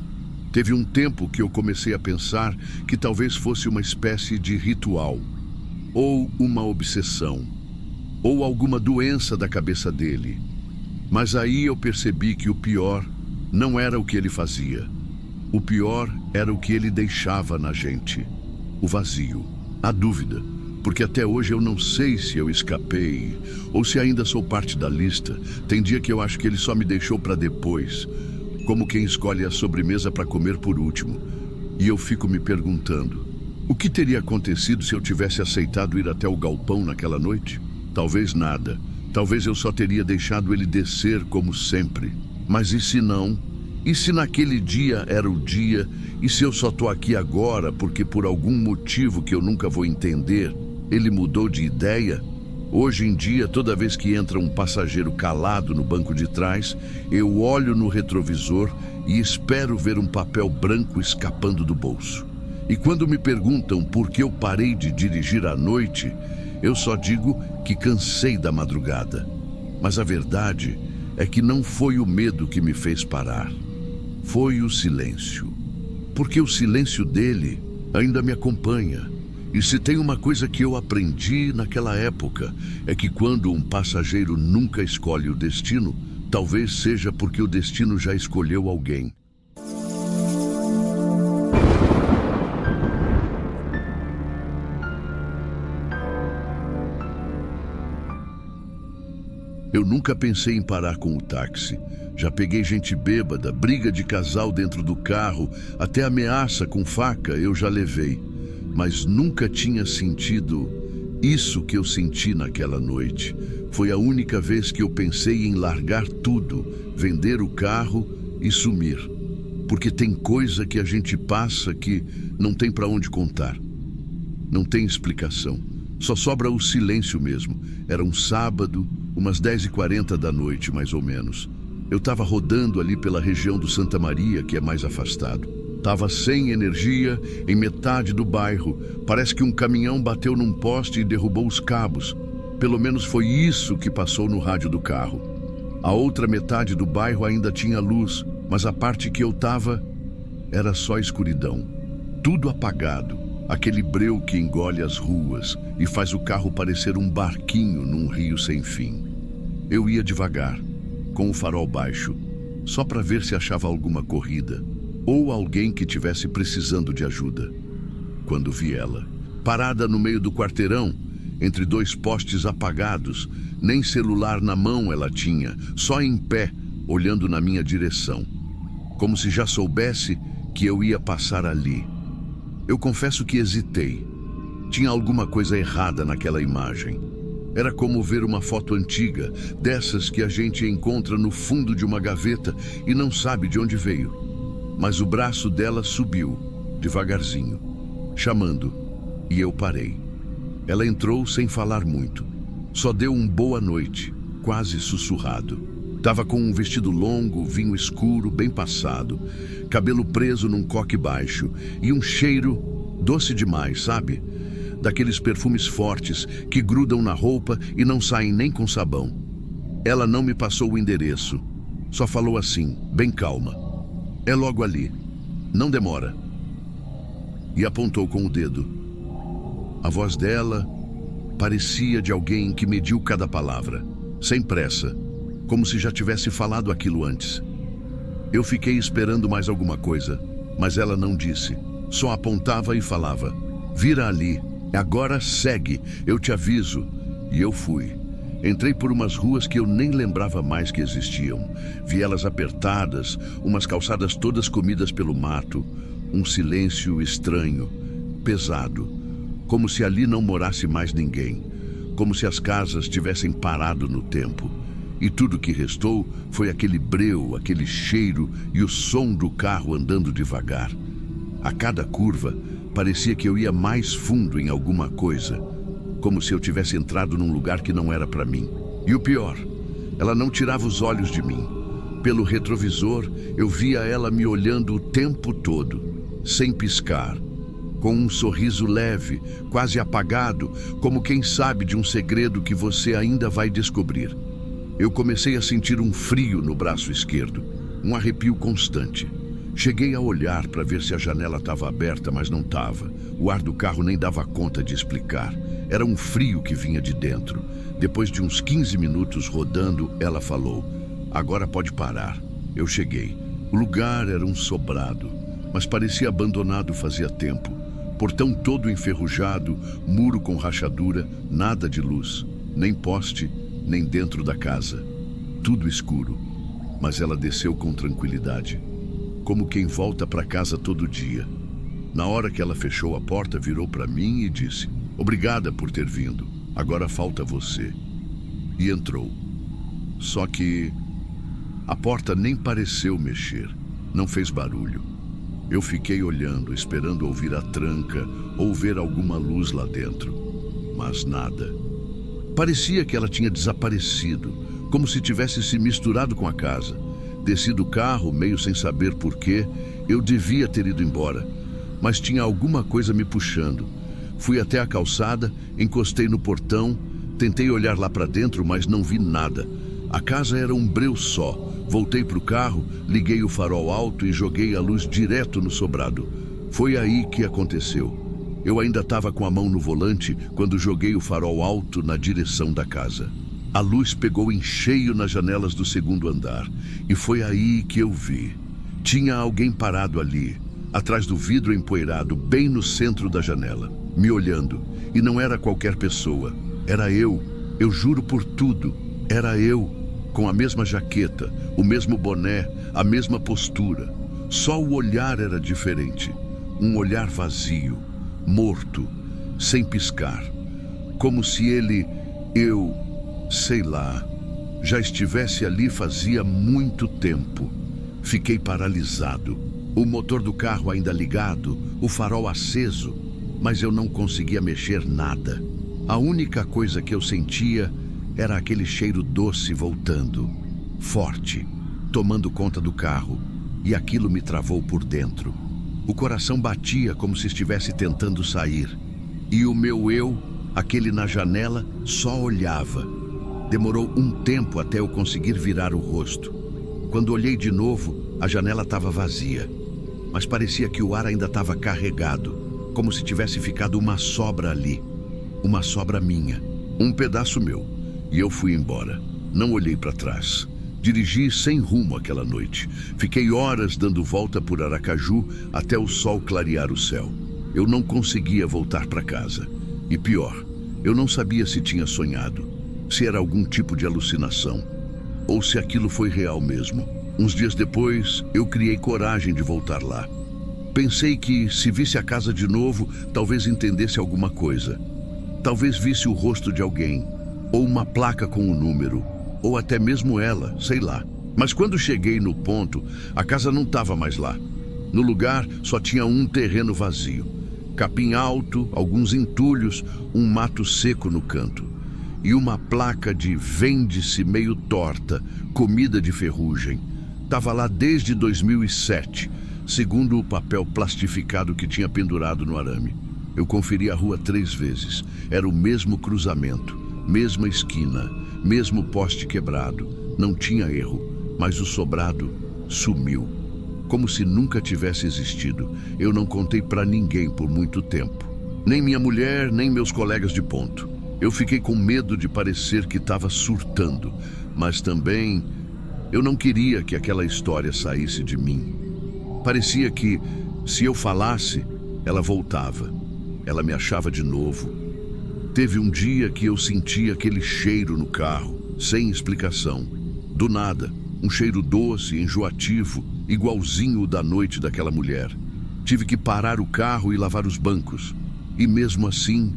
Teve um tempo que eu comecei a pensar que talvez fosse uma espécie de ritual, ou uma obsessão, ou alguma doença da cabeça dele. Mas aí eu percebi que o pior não era o que ele fazia. O pior era o que ele deixava na gente. O vazio, a dúvida. Porque até hoje eu não sei se eu escapei ou se ainda sou parte da lista. Tem dia que eu acho que ele só me deixou para depois, como quem escolhe a sobremesa para comer por último. E eu fico me perguntando, O que teria acontecido se eu tivesse aceitado ir até o galpão naquela noite? Talvez nada. Talvez eu só teria deixado ele descer como sempre. Mas e se não? E se naquele dia era o dia? E se eu só tô aqui agora porque por algum motivo que eu nunca vou entender, ele mudou de ideia? Hoje em dia, toda vez que entra um passageiro calado no banco de trás, eu olho no retrovisor e espero ver um papel branco escapando do bolso. E quando me perguntam por que eu parei de dirigir à noite, eu só digo que cansei da madrugada. Mas a verdade é que não foi o medo que me fez parar. Foi o silêncio. Porque o silêncio dele ainda me acompanha. E se tem uma coisa que eu aprendi naquela época, é que quando um passageiro nunca escolhe o destino, talvez seja porque o destino já escolheu alguém. Eu nunca pensei em parar com o táxi. Já peguei gente bêbada, briga de casal dentro do carro, até ameaça com faca eu já levei. Mas nunca tinha sentido isso que eu senti naquela noite. Foi a única vez que eu pensei em largar tudo, vender o carro e sumir. Porque tem coisa que a gente passa que não tem para onde contar. Não tem explicação. Só sobra o silêncio mesmo. Era um sábado, umas 10h40 da noite, mais ou menos. Eu estava rodando ali pela região do Santa Maria, que é mais afastado. Estava sem energia em metade do bairro. Parece que um caminhão bateu num poste e derrubou os cabos. Pelo menos foi isso que passou no rádio do carro. A outra metade do bairro ainda tinha luz, mas a parte que eu estava era só escuridão. Tudo apagado. Aquele breu que engole as ruas e faz o carro parecer um barquinho num rio sem fim. Eu ia devagar, com o farol baixo, só para ver se achava alguma corrida ou alguém que tivesse precisando de ajuda. Quando vi ela, parada no meio do quarteirão, entre dois postes apagados, nem celular na mão ela tinha, só em pé, olhando na minha direção, como se já soubesse que eu ia passar ali. Eu confesso que hesitei. Tinha alguma coisa errada naquela imagem. Era como ver uma foto antiga, dessas que a gente encontra no fundo de uma gaveta e não sabe de onde veio. Mas o braço dela subiu, devagarzinho, chamando, e eu parei. Ela entrou sem falar muito. Só deu um boa noite, quase sussurrado. Tava com um vestido longo, vinho escuro, bem passado, cabelo preso num coque baixo e um cheiro doce demais, sabe? Daqueles perfumes fortes que grudam na roupa e não saem nem com sabão. Ela não me passou o endereço, só falou assim, bem calma. É logo ali, não demora. E apontou com o dedo. A voz dela parecia de alguém que mediu cada palavra, sem pressa, como se já tivesse falado aquilo antes. Eu fiquei esperando mais alguma coisa, mas ela não disse, só apontava e falava. Vira ali, agora segue, eu te aviso. E eu fui. Entrei por umas ruas que eu nem lembrava mais que existiam. Vi elas apertadas, umas calçadas todas comidas pelo mato, um silêncio estranho, pesado, como se ali não morasse mais ninguém, como se as casas tivessem parado no tempo. E tudo que restou foi aquele breu, aquele cheiro e o som do carro andando devagar. A cada curva, parecia que eu ia mais fundo em alguma coisa, como se eu tivesse entrado num lugar que não era para mim. E o pior, ela não tirava os olhos de mim. Pelo retrovisor, eu via ela me olhando o tempo todo, sem piscar, com um sorriso leve, quase apagado, como quem sabe de um segredo que você ainda vai descobrir. Eu comecei a sentir um frio no braço esquerdo, um arrepio constante. Cheguei a olhar para ver se a janela estava aberta, mas não estava. O ar do carro nem dava conta de explicar. Era um frio que vinha de dentro. Depois de uns 15 minutos rodando, ela falou, agora pode parar. Eu cheguei. O lugar era um sobrado, mas parecia abandonado fazia tempo. Portão todo enferrujado, muro com rachadura, nada de luz, nem poste, nem dentro da casa. Tudo escuro, mas ela desceu com tranquilidade, como quem volta para casa todo dia. Na hora que ela fechou a porta, virou para mim e disse: "Obrigada por ter vindo. Agora falta você." E entrou. Só que a porta nem pareceu mexer, não fez barulho. Eu fiquei olhando, esperando ouvir a tranca ou ver alguma luz lá dentro, mas nada. Parecia que ela tinha desaparecido, como se tivesse se misturado com a casa. Desci do carro, meio sem saber por quê. Eu devia ter ido embora, mas tinha alguma coisa me puxando. Fui até a calçada, encostei no portão, tentei olhar lá para dentro, mas não vi nada. A casa era um breu só. Voltei para o carro, liguei o farol alto e joguei a luz direto no sobrado. Foi aí que aconteceu. Eu ainda estava com a mão no volante quando joguei o farol alto na direção da casa. A luz pegou em cheio nas janelas do segundo andar e foi aí que eu vi. Tinha alguém parado ali, atrás do vidro empoeirado, bem no centro da janela, me olhando. E não era qualquer pessoa, era eu juro por tudo, era eu. Com a mesma jaqueta, o mesmo boné, a mesma postura. Só o olhar era diferente. Um olhar vazio, morto, sem piscar. Como se ele, sei lá, já estivesse ali fazia muito tempo. Fiquei paralisado. O motor do carro ainda ligado, o farol aceso, mas eu não conseguia mexer nada. A única coisa que eu sentia era aquele cheiro doce voltando, forte, tomando conta do carro, e aquilo me travou por dentro. O coração batia como se estivesse tentando sair. E o meu aquele na janela, só olhava. Demorou um tempo até eu conseguir virar o rosto. Quando olhei de novo, a janela estava vazia, mas parecia que o ar ainda estava carregado, como se tivesse ficado uma sobra ali, uma sobra minha, um pedaço meu. E eu fui embora. Não olhei para trás. Dirigi sem rumo aquela noite. Fiquei horas dando volta por Aracaju até o sol clarear o céu. Eu não conseguia voltar para casa. E pior, eu não sabia se tinha sonhado, se era algum tipo de alucinação, ou se aquilo foi real mesmo. Uns dias depois, eu criei coragem de voltar lá. Pensei que, se visse a casa de novo, talvez entendesse alguma coisa. Talvez visse o rosto de alguém, ou uma placa com um número, ou até mesmo ela, sei lá. Mas quando cheguei no ponto, a casa não estava mais lá. No lugar, só tinha um terreno vazio. Capim alto, alguns entulhos, um mato seco no canto. E uma placa de "vende-se" meio torta, comida de ferrugem. Estava lá desde 2007, segundo o papel plastificado que tinha pendurado no arame. Eu conferi a rua 3 vezes. Era o mesmo cruzamento. Mesma esquina, mesmo poste quebrado. Não tinha erro, mas o sobrado sumiu, como se nunca tivesse existido. Eu não contei para ninguém por muito tempo, nem minha mulher, nem meus colegas de ponto. Eu fiquei com medo de parecer que estava surtando, mas também eu não queria que aquela história saísse de mim. Parecia que, se eu falasse, ela voltava, ela me achava de novo. Teve um dia que eu senti aquele cheiro no carro, sem explicação. Do nada, um cheiro doce, enjoativo, igualzinho o da noite daquela mulher. Tive que parar o carro e lavar os bancos. E mesmo assim,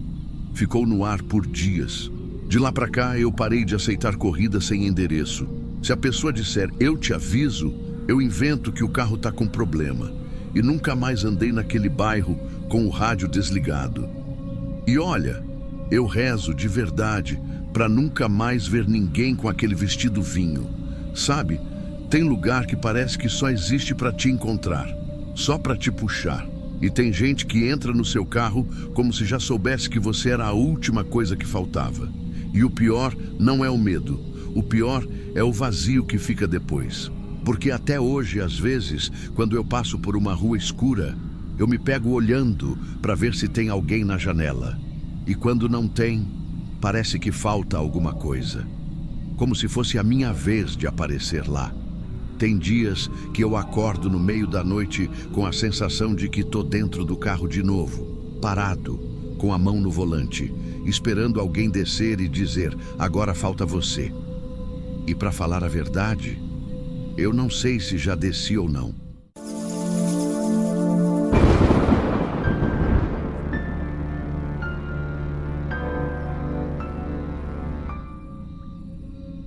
ficou no ar por dias. De lá para cá, eu parei de aceitar corrida sem endereço. Se a pessoa disser "eu te aviso", eu invento que o carro está com problema. E nunca mais andei naquele bairro com o rádio desligado. E olha, eu rezo de verdade para nunca mais ver ninguém com aquele vestido vinho. Sabe, tem lugar que parece que só existe para te encontrar, só para te puxar. E tem gente que entra no seu carro como se já soubesse que você era a última coisa que faltava. E o pior não é o medo, o pior é o vazio que fica depois. Porque até hoje, às vezes, quando eu passo por uma rua escura, eu me pego olhando para ver se tem alguém na janela. E quando não tem, parece que falta alguma coisa. Como se fosse a minha vez de aparecer lá. Tem dias que eu acordo no meio da noite com a sensação de que tô dentro do carro de novo, parado, com a mão no volante, esperando alguém descer e dizer: "agora falta você". E para falar a verdade, eu não sei se já desci ou não.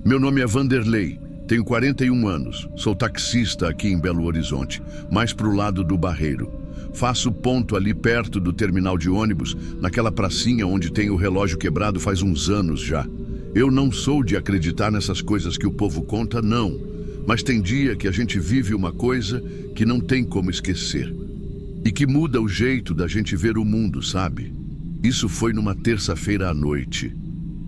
Meu nome é Vanderlei, tenho 41 anos, sou taxista aqui em Belo Horizonte, mais pro lado do Barreiro. Faço ponto ali perto do terminal de ônibus, naquela pracinha onde tem o relógio quebrado faz uns anos já. Eu não sou de acreditar nessas coisas que o povo conta, não. Mas tem dia que a gente vive uma coisa que não tem como esquecer. E que muda o jeito da gente ver o mundo, sabe? Isso foi numa terça-feira à noite.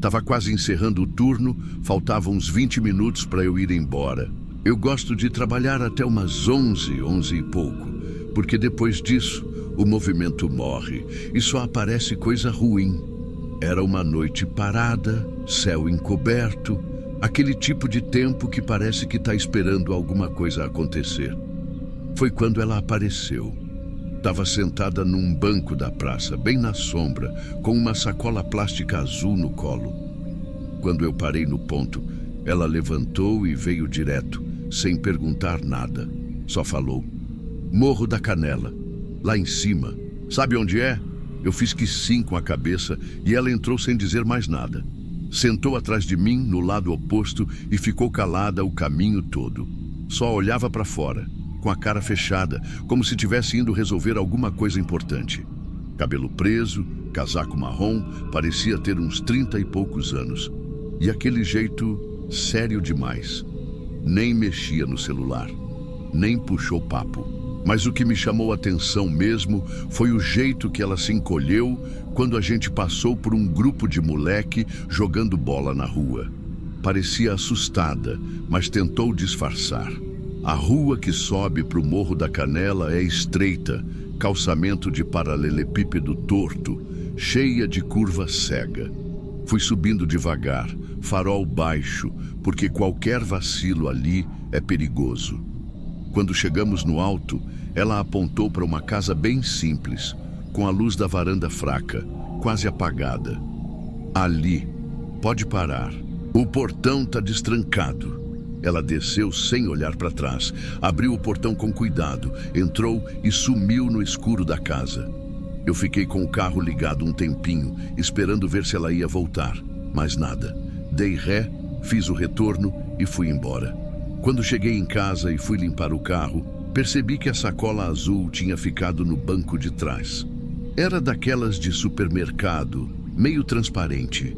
Tava quase encerrando o turno, faltavam uns 20 minutos para eu ir embora. Eu gosto de trabalhar até umas 11 e pouco, porque depois disso o movimento morre e só aparece coisa ruim. Era uma noite parada, céu encoberto, aquele tipo de tempo que parece que está esperando alguma coisa acontecer. Foi quando ela apareceu. Estava sentada num banco da praça, bem na sombra, com uma sacola plástica azul no colo. Quando eu parei no ponto, ela levantou e veio direto, sem perguntar nada. Só falou: Morro da Canela, lá em cima. Sabe onde é? Eu fiz que sim com a cabeça e ela entrou sem dizer mais nada. Sentou atrás de mim, no lado oposto, e ficou calada o caminho todo. Só olhava para fora, com a cara fechada, como se tivesse indo resolver alguma coisa importante. Cabelo preso, casaco marrom, parecia ter uns 30 e poucos anos. E aquele jeito sério demais. Nem mexia no celular, nem puxou papo. Mas o que me chamou a atenção mesmo foi o jeito que ela se encolheu quando a gente passou por um grupo de moleque jogando bola na rua. Parecia assustada, mas tentou disfarçar. A rua que sobe para o Morro da Canela é estreita, calçamento de paralelepípedo torto, cheia de curva cega. Fui subindo devagar, farol baixo, porque qualquer vacilo ali é perigoso. Quando chegamos no alto, ela apontou para uma casa bem simples, com a luz da varanda fraca, quase apagada. Ali, pode parar. O portão está destrancado. Ela desceu sem olhar para trás, abriu o portão com cuidado, entrou e sumiu no escuro da casa. Eu fiquei com o carro ligado um tempinho, esperando ver se ela ia voltar, mas nada. Dei ré, fiz o retorno e fui embora. Quando cheguei em casa e fui limpar o carro, percebi que a sacola azul tinha ficado no banco de trás. Era daquelas de supermercado, meio transparente.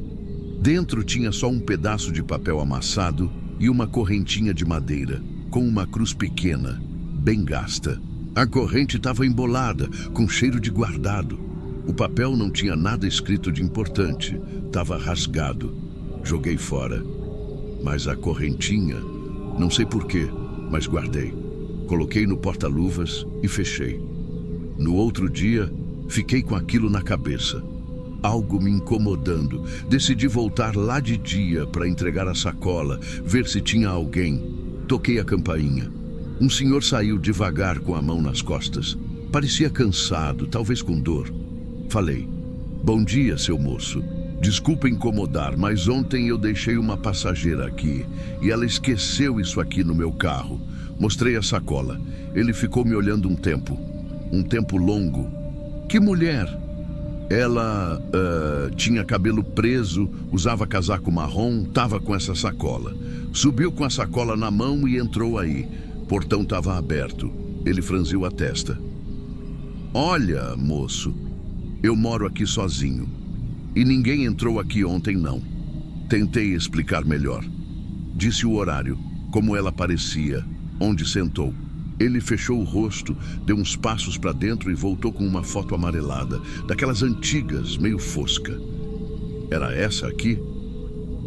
Dentro tinha só um pedaço de papel amassado e uma correntinha de madeira, com uma cruz pequena, bem gasta. A corrente estava embolada, com cheiro de guardado. O papel não tinha nada escrito de importante, estava rasgado. Joguei fora. Mas a correntinha, não sei porquê, mas guardei. Coloquei no porta-luvas e fechei. No outro dia, fiquei com aquilo na cabeça. Algo me incomodando. Decidi voltar lá de dia para entregar a sacola, ver se tinha alguém. Toquei a campainha. Um senhor saiu devagar com a mão nas costas. Parecia cansado, talvez com dor. Falei: Bom dia, seu moço. Desculpa incomodar, mas ontem eu deixei uma passageira aqui e ela esqueceu isso aqui no meu carro. Mostrei a sacola. Ele ficou me olhando um tempo longo. Que mulher? Ela tinha cabelo preso, usava casaco marrom, estava com essa sacola. Subiu com a sacola na mão e entrou aí. Portão estava aberto. Ele franziu a testa. Olha, moço, eu moro aqui sozinho. E ninguém entrou aqui ontem, não. Tentei explicar melhor. Disse o horário, como ela parecia, onde sentou. Ele fechou o rosto, deu uns passos para dentro e voltou com uma foto amarelada, daquelas antigas, meio fosca. Era essa aqui?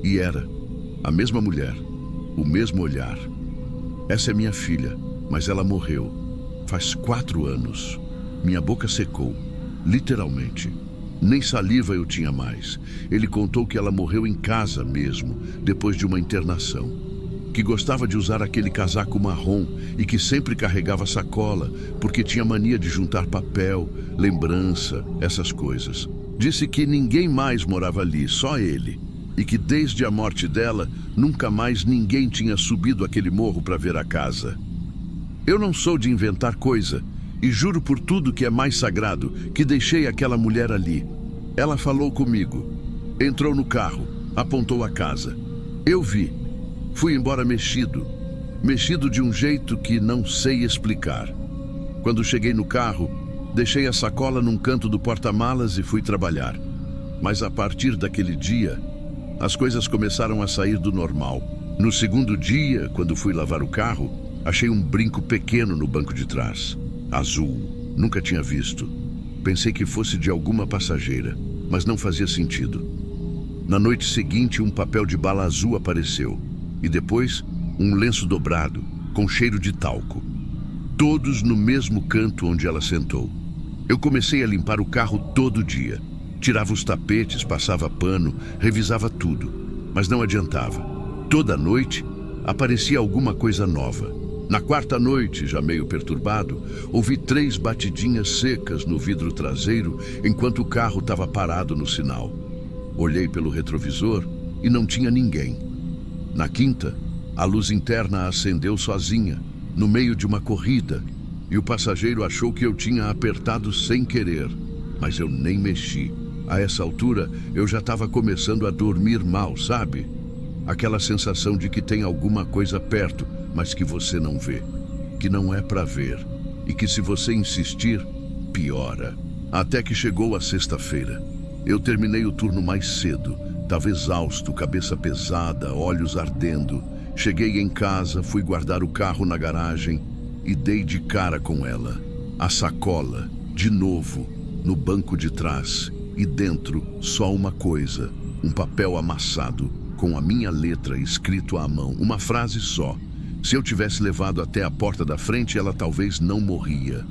E era. A mesma mulher, o mesmo olhar. Essa é minha filha, mas ela morreu. Faz 4 anos. Minha boca secou, literalmente. Nem saliva eu tinha mais. Ele contou que ela morreu em casa mesmo, depois de uma internação. Que gostava de usar aquele casaco marrom e que sempre carregava sacola, porque tinha mania de juntar papel, lembrança, essas coisas. Disse que ninguém mais morava ali, só ele. E que desde a morte dela, nunca mais ninguém tinha subido aquele morro para ver a casa. Eu não sou de inventar coisa. E juro por tudo que é mais sagrado, que deixei aquela mulher ali. Ela falou comigo. Entrou no carro, apontou a casa. Eu vi. Fui embora mexido. Mexido de um jeito que não sei explicar. Quando cheguei no carro, deixei a sacola num canto do porta-malas e fui trabalhar. Mas a partir daquele dia, as coisas começaram a sair do normal. No segundo dia, quando fui lavar o carro, achei um brinco pequeno no banco de trás. Azul. Nunca tinha visto. Pensei que fosse de alguma passageira, mas não fazia sentido. Na noite seguinte, um papel de bala azul apareceu. E depois, um lenço dobrado, com cheiro de talco. Todos no mesmo canto onde ela sentou. Eu comecei a limpar o carro todo dia. Tirava os tapetes, passava pano, revisava tudo. Mas não adiantava. Toda noite, aparecia alguma coisa nova. Na quarta noite, já meio perturbado, ouvi 3 batidinhas secas no vidro traseiro enquanto o carro estava parado no sinal. Olhei pelo retrovisor e não tinha ninguém. Na quinta, a luz interna acendeu sozinha, no meio de uma corrida, e o passageiro achou que eu tinha apertado sem querer, mas eu nem mexi. A essa altura, eu já estava começando a dormir mal, sabe? Aquela sensação de que tem alguma coisa perto, mas que você não vê, que não é para ver, e que se você insistir, piora. Até que chegou a sexta-feira. Eu terminei o turno mais cedo, estava exausto, cabeça pesada, olhos ardendo. Cheguei em casa, fui guardar o carro na garagem e dei de cara com ela. A sacola, de novo, no banco de trás, e dentro só uma coisa, um papel amassado, com a minha letra escrito à mão, uma frase só. Se eu tivesse levado até a porta da frente, ela talvez não morria.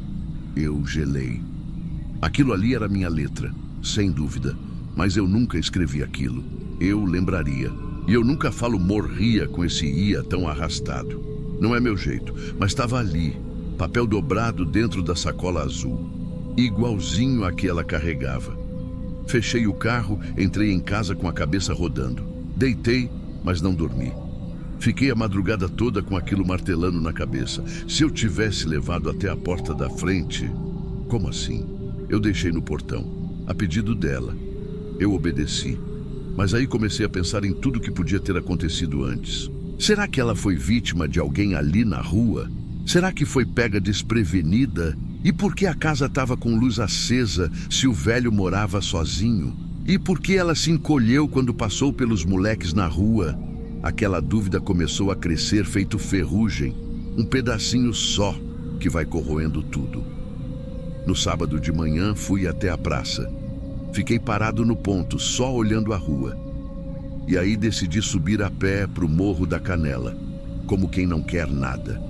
Eu gelei. Aquilo ali era minha letra, sem dúvida, mas eu nunca escrevi aquilo. Eu lembraria. E eu nunca falo morria com esse ia tão arrastado. Não é meu jeito, mas estava ali, papel dobrado dentro da sacola azul, igualzinho a que ela carregava. Fechei o carro, entrei em casa com a cabeça rodando. Deitei, mas não dormi. Fiquei a madrugada toda com aquilo martelando na cabeça. Se eu tivesse levado até a porta da frente... Como assim? Eu deixei no portão, a pedido dela. Eu obedeci. Mas aí comecei a pensar em tudo que podia ter acontecido antes. Será que ela foi vítima de alguém ali na rua? Será que foi pega desprevenida? E por que a casa estava com luz acesa se o velho morava sozinho? E por que ela se encolheu quando passou pelos moleques na rua? Aquela dúvida começou a crescer feito ferrugem, um pedacinho só que vai corroendo tudo. No sábado de manhã fui até a praça. Fiquei parado no ponto, só olhando a rua. E aí decidi subir a pé para o Morro da Canela, como quem não quer nada.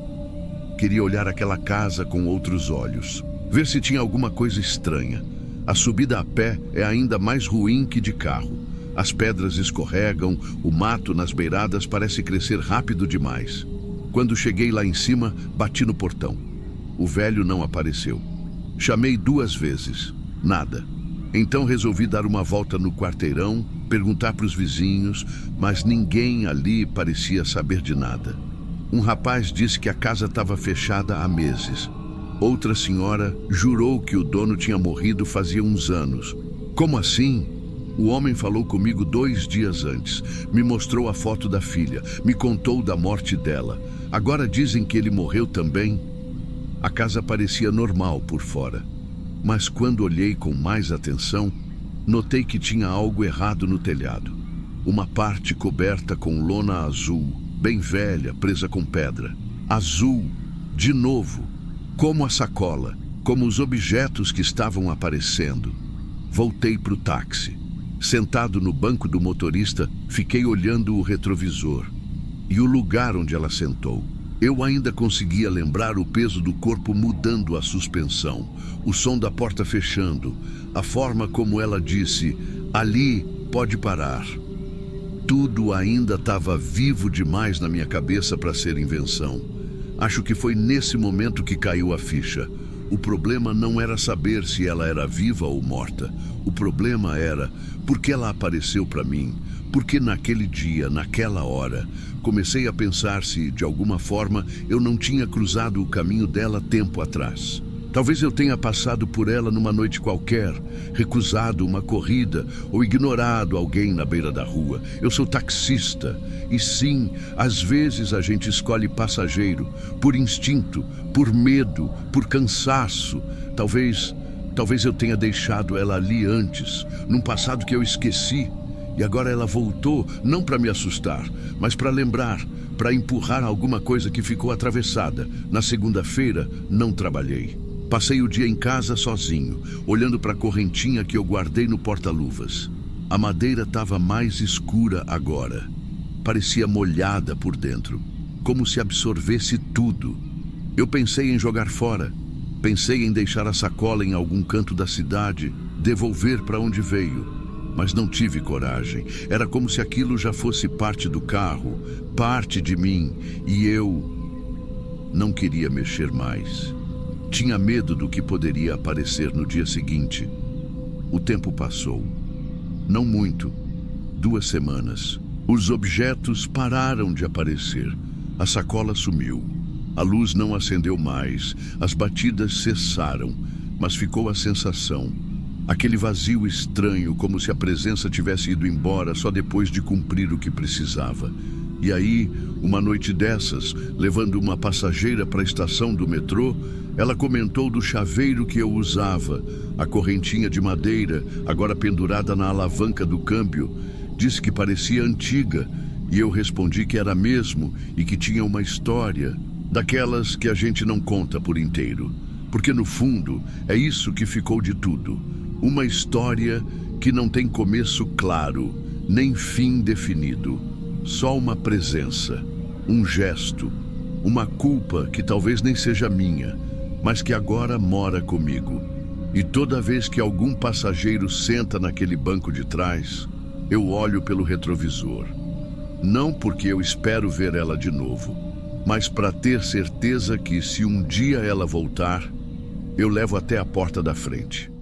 Queria olhar aquela casa com outros olhos, ver se tinha alguma coisa estranha. A subida a pé é ainda mais ruim que de carro. As pedras escorregam, o mato nas beiradas parece crescer rápido demais. Quando cheguei lá em cima, bati no portão. O velho não apareceu. Chamei 2 vezes. Nada. Então resolvi dar uma volta no quarteirão, perguntar para os vizinhos, mas ninguém ali parecia saber de nada. Um rapaz disse que a casa estava fechada há meses. Outra senhora jurou que o dono tinha morrido fazia uns anos. Como assim? O homem falou comigo 2 dias antes, me mostrou a foto da filha, me contou da morte dela. Agora dizem que ele morreu também. A casa parecia normal por fora, mas quando olhei com mais atenção, notei que tinha algo errado no telhado. Uma parte coberta com lona azul, bem velha, presa com pedra. Azul, de novo, como a sacola, como os objetos que estavam aparecendo. Voltei para o táxi. Sentado no banco do motorista, fiquei olhando o retrovisor e o lugar onde ela sentou. Eu ainda conseguia lembrar o peso do corpo mudando a suspensão, o som da porta fechando, a forma como ela disse, ali pode parar. Tudo ainda estava vivo demais na minha cabeça para ser invenção. Acho que foi nesse momento que caiu a ficha. O problema não era saber se ela era viva ou morta. O problema era por que ela apareceu para mim. Porque naquele dia, naquela hora, comecei a pensar se, de alguma forma, eu não tinha cruzado o caminho dela tempo atrás. Talvez eu tenha passado por ela numa noite qualquer, recusado uma corrida ou ignorado alguém na beira da rua. Eu sou taxista e sim, às vezes a gente escolhe passageiro por instinto, por medo, por cansaço. Talvez eu tenha deixado ela ali antes, num passado que eu esqueci. E agora ela voltou, não para me assustar, mas para lembrar, para empurrar alguma coisa que ficou atravessada. Na segunda-feira, não trabalhei. Passei o dia em casa sozinho, olhando para a correntinha que eu guardei no porta-luvas. A madeira estava mais escura agora. Parecia molhada por dentro, como se absorvesse tudo. Eu pensei em jogar fora. Pensei em deixar a sacola em algum canto da cidade, devolver para onde veio. Mas não tive coragem. Era como se aquilo já fosse parte do carro, parte de mim, e eu não queria mexer mais. Tinha medo do que poderia aparecer no dia seguinte. O tempo passou. Não muito. 2 semanas. Os objetos pararam de aparecer. A sacola sumiu. A luz não acendeu mais. As batidas cessaram. Mas ficou a sensação. Aquele vazio estranho, como se a presença tivesse ido embora só depois de cumprir o que precisava. E aí, uma noite dessas, levando uma passageira para a estação do metrô, ela comentou do chaveiro que eu usava, a correntinha de madeira, agora pendurada na alavanca do câmbio. Disse que parecia antiga, e eu respondi que era mesmo e que tinha uma história, daquelas que a gente não conta por inteiro. Porque no fundo, é isso que ficou de tudo. Uma história que não tem começo claro, nem fim definido. Só uma presença, um gesto, uma culpa que talvez nem seja minha, mas que agora mora comigo. E toda vez que algum passageiro senta naquele banco de trás, eu olho pelo retrovisor. Não porque eu espero ver ela de novo, mas para ter certeza que, se um dia ela voltar, eu levo até a porta da frente.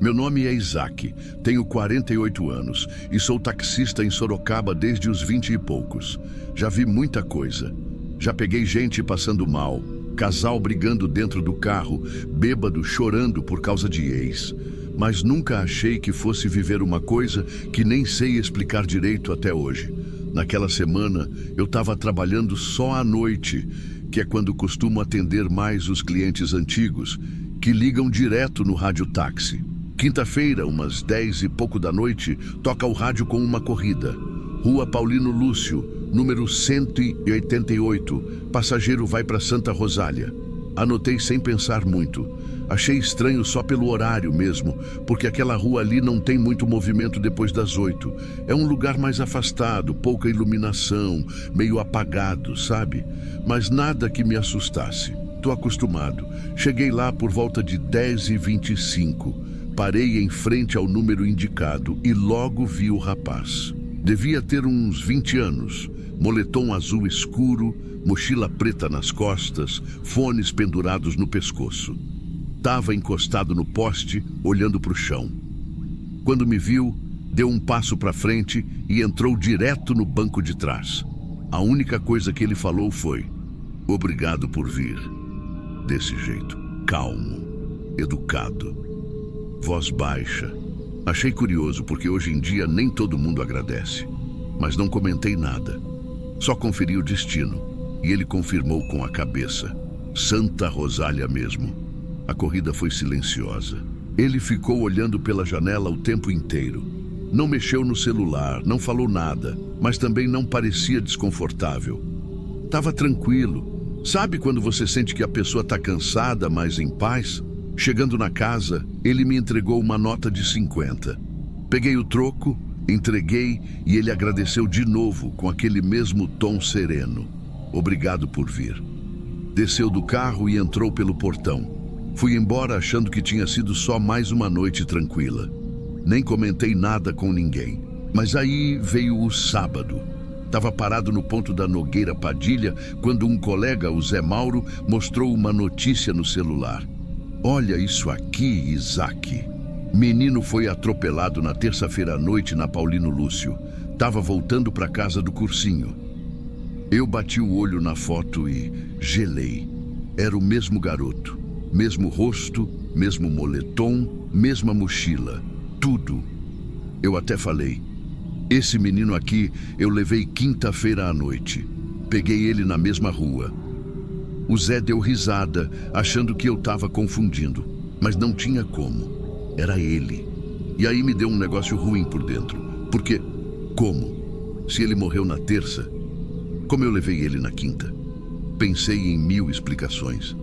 Meu nome é Isaac, tenho 48 anos e sou taxista em Sorocaba desde os 20 e poucos. Já vi muita coisa. Já peguei gente passando mal, casal brigando dentro do carro, bêbado chorando por causa de ex. Mas nunca achei que fosse viver uma coisa que nem sei explicar direito até hoje. Naquela semana, eu estava trabalhando só à noite, que é quando costumo atender mais os clientes antigos, que ligam direto no rádio-táxi. Quinta-feira, umas 10 e pouco da noite, toca o rádio com uma corrida. Rua Paulino Lúcio, número 188. Passageiro vai para Santa Rosália. Anotei sem pensar muito. Achei estranho só pelo horário mesmo, porque aquela rua ali não tem muito movimento depois das 8. É um lugar mais afastado, pouca iluminação, meio apagado, sabe? Mas nada que me assustasse. Tô acostumado. Cheguei lá por volta de 10h25. Parei em frente ao número indicado e logo vi o rapaz. Devia ter uns 20 anos, moletom azul escuro, mochila preta nas costas, fones pendurados no pescoço. Tava encostado no poste, olhando para o chão. Quando me viu, deu um passo para frente e entrou direto no banco de trás. A única coisa que ele falou foi: "Obrigado por vir." Desse jeito, calmo, educado. Voz baixa. Achei curioso porque hoje em dia nem todo mundo agradece. Mas não comentei nada. Só conferi o destino. E ele confirmou com a cabeça. Santa Rosália mesmo. A corrida foi silenciosa. Ele ficou olhando pela janela o tempo inteiro. Não mexeu no celular, não falou nada, mas também não parecia desconfortável. Tava tranquilo. Sabe quando você sente que a pessoa tá cansada, mas em paz? Chegando na casa, ele me entregou uma nota de 50. Peguei o troco, entreguei e ele agradeceu de novo com aquele mesmo tom sereno. Obrigado por vir. Desceu do carro e entrou pelo portão. Fui embora achando que tinha sido só mais uma noite tranquila. Nem comentei nada com ninguém. Mas aí veio o sábado. Estava parado no ponto da Nogueira Padilha quando um colega, o Zé Mauro, mostrou uma notícia no celular. "Olha isso aqui, Isaac." Menino foi atropelado na terça-feira à noite na Paulino Lúcio. Tava voltando para casa do cursinho. Eu bati o olho na foto e gelei. Era o mesmo garoto, mesmo rosto, mesmo moletom, mesma mochila, tudo. Eu até falei, esse menino aqui eu levei quinta-feira à noite. Peguei ele na mesma rua. O Zé deu risada, achando que eu tava confundindo, mas não tinha como. Era ele. E aí me deu um negócio ruim por dentro. Porque, como? Se ele morreu na terça, como eu levei ele na quinta? Pensei em 1000 explicações.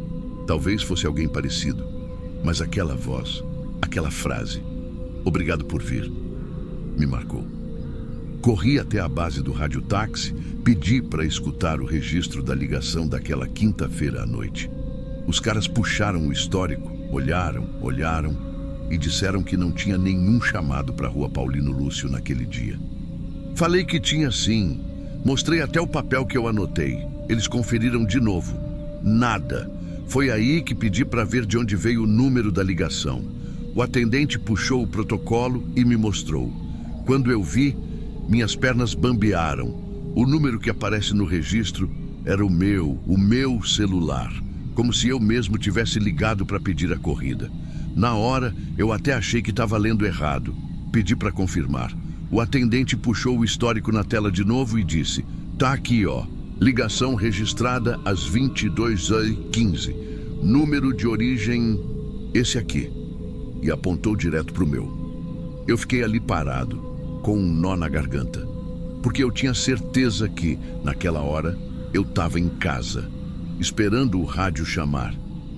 Talvez fosse alguém parecido, mas aquela voz, aquela frase, obrigado por vir, me marcou. Corri até a base do radiotáxi, pedi para escutar o registro da ligação daquela quinta-feira à noite. Os caras puxaram o histórico, olharam e disseram que não tinha nenhum chamado para a Rua Paulino Lúcio naquele dia. Falei que tinha sim, mostrei até o papel que eu anotei. Eles conferiram de novo. Nada. Foi aí que pedi para ver de onde veio o número da ligação. O atendente puxou o protocolo e me mostrou. Quando eu vi, minhas pernas bambearam. O número que aparece no registro era o meu celular, como se eu mesmo tivesse ligado para pedir a corrida. Na hora, eu até achei que estava lendo errado. Pedi para confirmar. O atendente puxou o histórico na tela de novo e disse, tá aqui ó, ligação registrada às 22h15, número de origem, esse aqui. E apontou direto para o meu. Eu fiquei ali parado, com um nó na garganta, porque eu tinha certeza que, naquela hora, eu estava em casa, esperando o rádio chamar,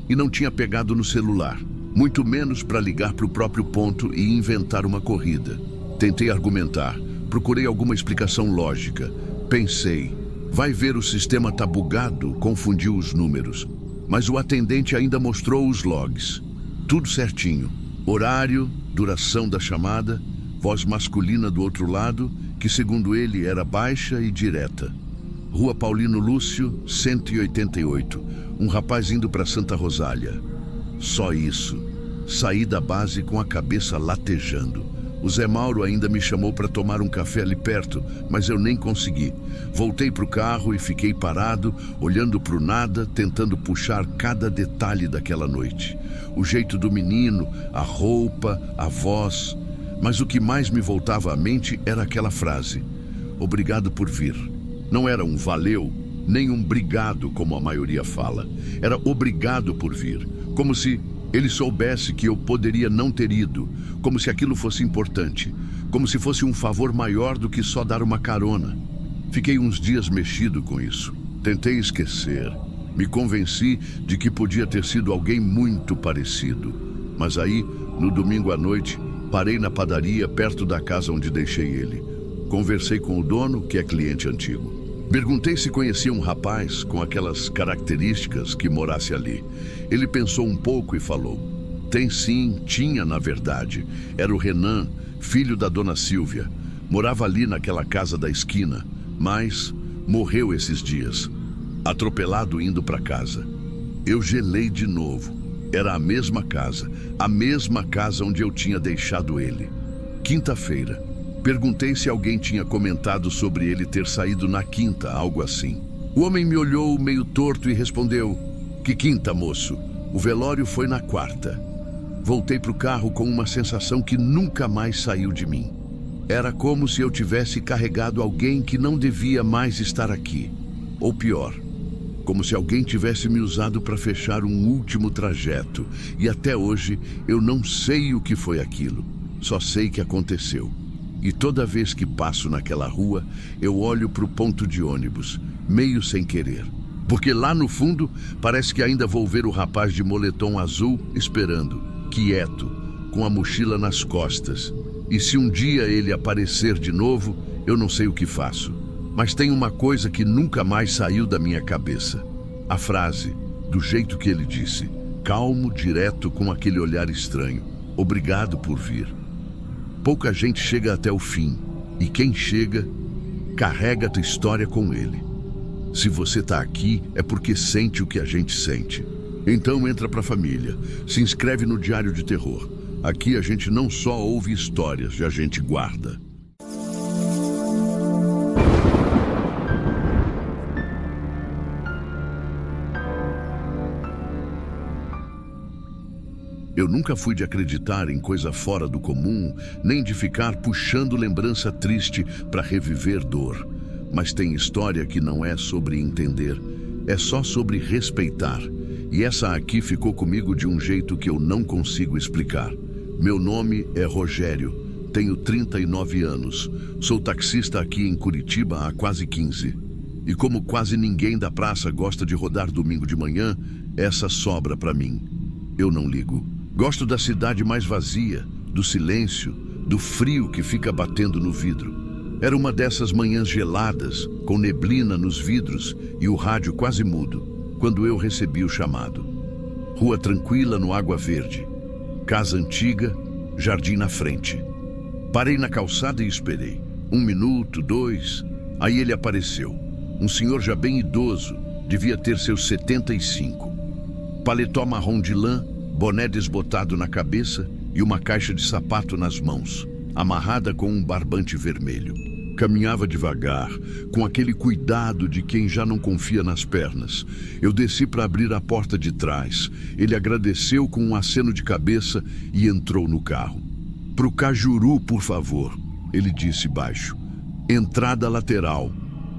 e não tinha pegado no celular, muito menos para ligar para o próprio ponto e inventar uma corrida. Tentei argumentar, procurei alguma explicação lógica, pensei, vai ver o sistema tá bugado, confundiu os números, mas o atendente ainda mostrou os logs, tudo certinho, horário, duração da chamada, voz masculina do outro lado, que segundo ele era baixa e direta. Rua Paulino Lúcio, 188. Um rapaz indo para Santa Rosália. Só isso. Saí da base com a cabeça latejando. O Zé Mauro ainda me chamou para tomar um café ali perto, mas eu nem consegui. Voltei para o carro e fiquei parado, olhando para o nada, tentando puxar cada detalhe daquela noite. O jeito do menino, a roupa, a voz. Mas o que mais me voltava à mente era aquela frase. Obrigado por vir. Não era um valeu, nem um obrigado, como a maioria fala. Era obrigado por vir. Como se ele soubesse que eu poderia não ter ido. Como se aquilo fosse importante. Como se fosse um favor maior do que só dar uma carona. Fiquei uns dias mexido com isso. Tentei esquecer. Me convenci de que podia ter sido alguém muito parecido. Mas aí, no domingo à noite, parei na padaria perto da casa onde deixei ele. Conversei com o dono, que é cliente antigo. Perguntei se conhecia um rapaz com aquelas características que morasse ali. Ele pensou um pouco e falou, tem sim, tinha na verdade. Era o Renan, filho da dona Silvia. Morava ali naquela casa da esquina, mas morreu esses dias, atropelado indo para casa. Eu gelei de novo. Era a mesma casa onde eu tinha deixado ele. Quinta-feira. Perguntei se alguém tinha comentado sobre ele ter saído na quinta, algo assim. O homem me olhou meio torto e respondeu, que quinta, moço? O velório foi na quarta. Voltei pro carro com uma sensação que nunca mais saiu de mim. Era como se eu tivesse carregado alguém que não devia mais estar aqui. Ou pior, como se alguém tivesse me usado para fechar um último trajeto. E até hoje eu não sei o que foi aquilo. Só sei que aconteceu. E toda vez que passo naquela rua, eu olho para o ponto de ônibus, meio sem querer. Porque lá no fundo, parece que ainda vou ver o rapaz de moletom azul esperando, quieto, com a mochila nas costas. E se um dia ele aparecer de novo, eu não sei o que faço. Mas tem uma coisa que nunca mais saiu da minha cabeça. A frase, do jeito que ele disse, calmo, direto, com aquele olhar estranho. Obrigado por vir. Pouca gente chega até o fim, e quem chega, carrega a tua história com ele. Se você tá aqui, é porque sente o que a gente sente. Então entra pra família, se inscreve no Diário de Terror. Aqui a gente não só ouve histórias, a gente guarda. Eu nunca fui de acreditar em coisa fora do comum, nem de ficar puxando lembrança triste para reviver dor. Mas tem história que não é sobre entender, é só sobre respeitar. E essa aqui ficou comigo de um jeito que eu não consigo explicar. Meu nome é Rogério, tenho 39 anos, sou taxista aqui em Curitiba há quase 15. E como quase ninguém da praça gosta de rodar domingo de manhã, essa sobra para mim. Eu não ligo. Gosto da cidade mais vazia, do silêncio, do frio que fica batendo no vidro. Era uma dessas manhãs geladas, com neblina nos vidros e o rádio quase mudo, quando eu recebi o chamado. Rua tranquila no Água Verde. Casa antiga, jardim na frente. Parei na calçada e esperei. 1 minuto, 2, aí ele apareceu. Um senhor já bem idoso, devia ter seus 75. Paletó marrom de lã, boné desbotado na cabeça e uma caixa de sapato nas mãos, amarrada com um barbante vermelho. Caminhava devagar, com aquele cuidado de quem já não confia nas pernas. Eu desci para abrir a porta de trás. Ele agradeceu com um aceno de cabeça e entrou no carro. "Pro Cajuru, por favor", ele disse baixo. "Entrada lateral."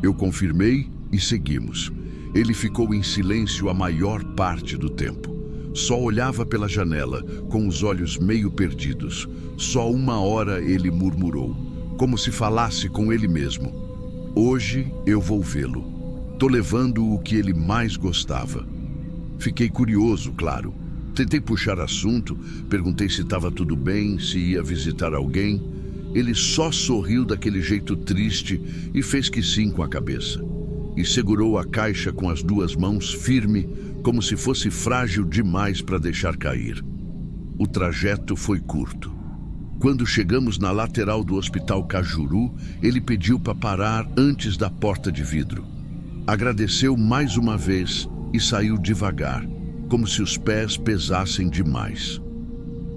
Eu confirmei e seguimos. Ele ficou em silêncio a maior parte do tempo. Só olhava pela janela, com os olhos meio perdidos. Só 1 hora ele murmurou, como se falasse com ele mesmo. "Hoje eu vou vê-lo. Tô levando o que ele mais gostava." Fiquei curioso, claro. Tentei puxar assunto, perguntei se estava tudo bem, se ia visitar alguém. Ele só sorriu daquele jeito triste e fez que sim com a cabeça. E segurou a caixa com as 2 mãos firme, como se fosse frágil demais para deixar cair. O trajeto foi curto. Quando chegamos na lateral do Hospital Cajuru, ele pediu para parar antes da porta de vidro. Agradeceu mais uma vez e saiu devagar, como se os pés pesassem demais.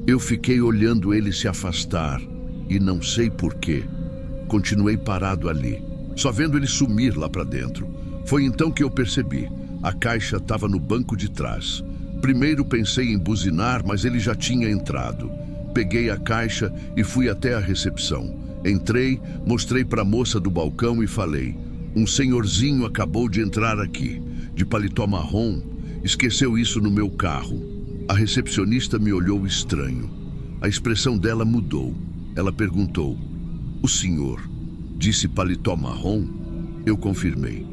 Eu fiquei olhando ele se afastar e não sei porquê. Continuei parado ali, só vendo ele sumir lá para dentro. Foi então que eu percebi. A caixa estava no banco de trás. Primeiro pensei em buzinar, mas ele já tinha entrado. Peguei a caixa e fui até a recepção. Entrei, mostrei para a moça do balcão e falei: "Um senhorzinho acabou de entrar aqui, de paletó marrom. Esqueceu isso no meu carro." A recepcionista me olhou estranho. A expressão dela mudou. Ela perguntou: "O senhor disse paletó marrom?" Eu confirmei.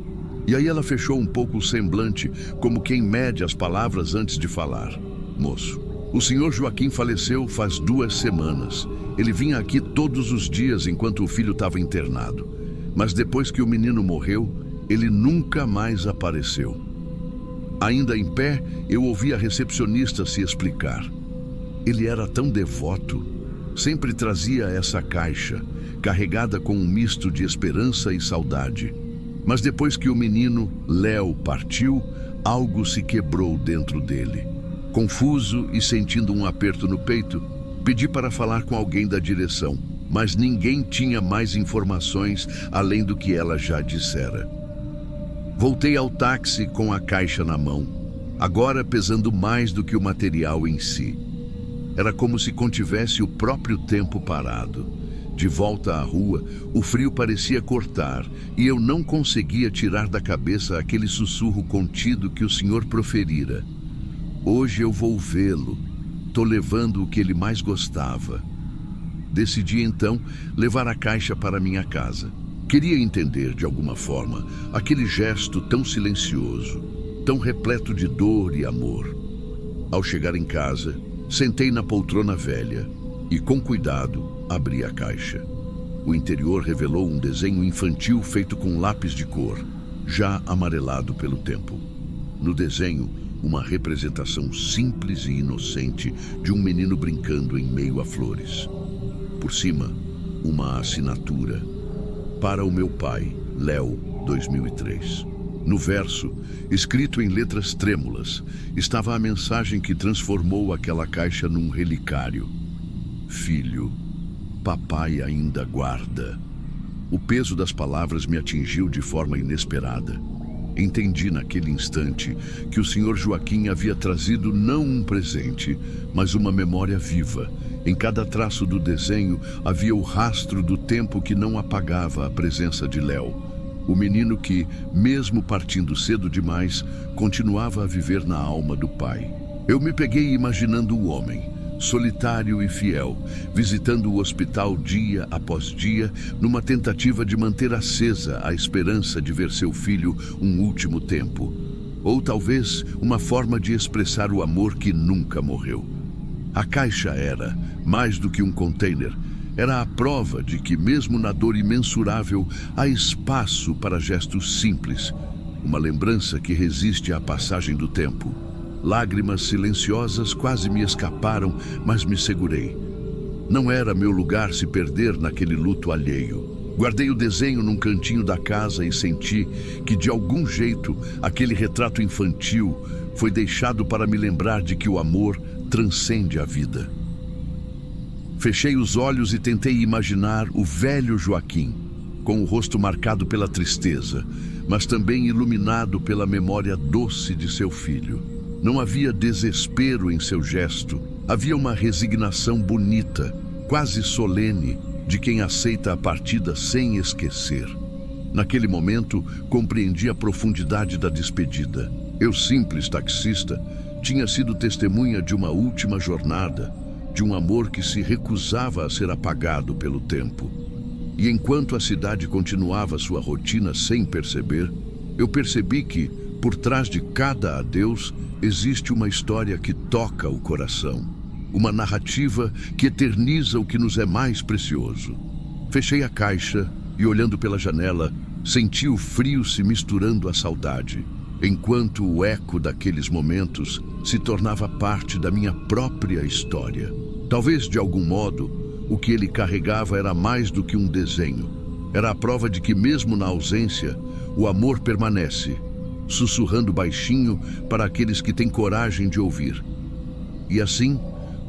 E aí ela fechou um pouco o semblante, como quem mede as palavras antes de falar. "Moço, o senhor Joaquim faleceu faz 2 semanas. Ele vinha aqui todos os dias enquanto o filho estava internado. Mas depois que o menino morreu, ele nunca mais apareceu." Ainda em pé, eu ouvi a recepcionista se explicar. Ele era tão devoto. Sempre trazia essa caixa, carregada com um misto de esperança e saudade. Mas depois que o menino, Léo, partiu, algo se quebrou dentro dele. Confuso e sentindo um aperto no peito, pedi para falar com alguém da direção, mas ninguém tinha mais informações além do que ela já dissera. Voltei ao táxi com a caixa na mão, agora pesando mais do que o material em si. Era como se contivesse o próprio tempo parado. De volta à rua, o frio parecia cortar e eu não conseguia tirar da cabeça aquele sussurro contido que o senhor proferira. "Hoje eu vou vê-lo. Tô levando o que ele mais gostava." Decidi então levar a caixa para minha casa. Queria entender, de alguma forma, aquele gesto tão silencioso, tão repleto de dor e amor. Ao chegar em casa, sentei na poltrona velha e, com cuidado, abri a caixa. O interior revelou um desenho infantil feito com lápis de cor, já amarelado pelo tempo. No desenho, uma representação simples e inocente de um menino brincando em meio a flores. Por cima, uma assinatura: "Para o meu pai, Léo, 2003. No verso, escrito em letras trêmulas, estava a mensagem que transformou aquela caixa num relicário. Filho, papai ainda guarda. O peso das palavras me atingiu de forma inesperada. Entendi naquele instante que o Sr. Joaquim havia trazido não um presente, mas uma memória viva. Em cada traço do desenho havia o rastro do tempo que não apagava a presença de Léo. O menino que, mesmo partindo cedo demais, continuava a viver na alma do pai. Eu me peguei imaginando o homem, solitário e fiel, visitando o hospital dia após dia, numa tentativa de manter acesa a esperança de ver seu filho um último tempo. Ou talvez uma forma de expressar o amor que nunca morreu. A caixa era, mais do que um container, era a prova de que, mesmo na dor imensurável, há espaço para gestos simples. Uma lembrança que resiste à passagem do tempo. Lágrimas silenciosas quase me escaparam, mas me segurei. Não era meu lugar se perder naquele luto alheio. Guardei o desenho num cantinho da casa e senti que, de algum jeito, aquele retrato infantil foi deixado para me lembrar de que o amor transcende a vida. Fechei os olhos e tentei imaginar o velho Joaquim, com o rosto marcado pela tristeza, mas também iluminado pela memória doce de seu filho. Não havia desespero em seu gesto, havia uma resignação bonita, quase solene, de quem aceita a partida sem esquecer. Naquele momento, compreendi a profundidade da despedida. Eu, simples taxista, tinha sido testemunha de uma última jornada, de um amor que se recusava a ser apagado pelo tempo. E enquanto a cidade continuava sua rotina sem perceber, eu percebi que, por trás de cada adeus, existe uma história que toca o coração. Uma narrativa que eterniza o que nos é mais precioso. Fechei a caixa e, olhando pela janela, senti o frio se misturando à saudade, enquanto o eco daqueles momentos se tornava parte da minha própria história. Talvez, de algum modo, o que ele carregava era mais do que um desenho. Era a prova de que, mesmo na ausência, o amor permanece, sussurrando baixinho para aqueles que têm coragem de ouvir. E assim,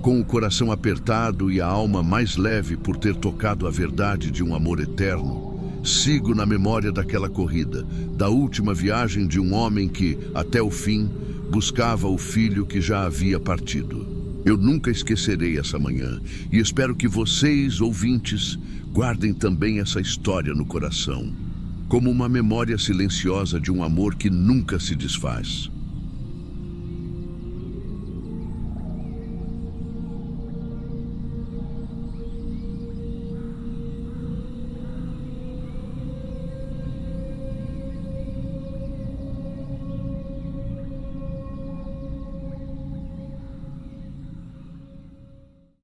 com o coração apertado e a alma mais leve por ter tocado a verdade de um amor eterno, sigo na memória daquela corrida, da última viagem de um homem que, até o fim, buscava o filho que já havia partido. Eu nunca esquecerei essa manhã e espero que vocês, ouvintes, guardem também essa história no coração, como uma memória silenciosa de um amor que nunca se desfaz.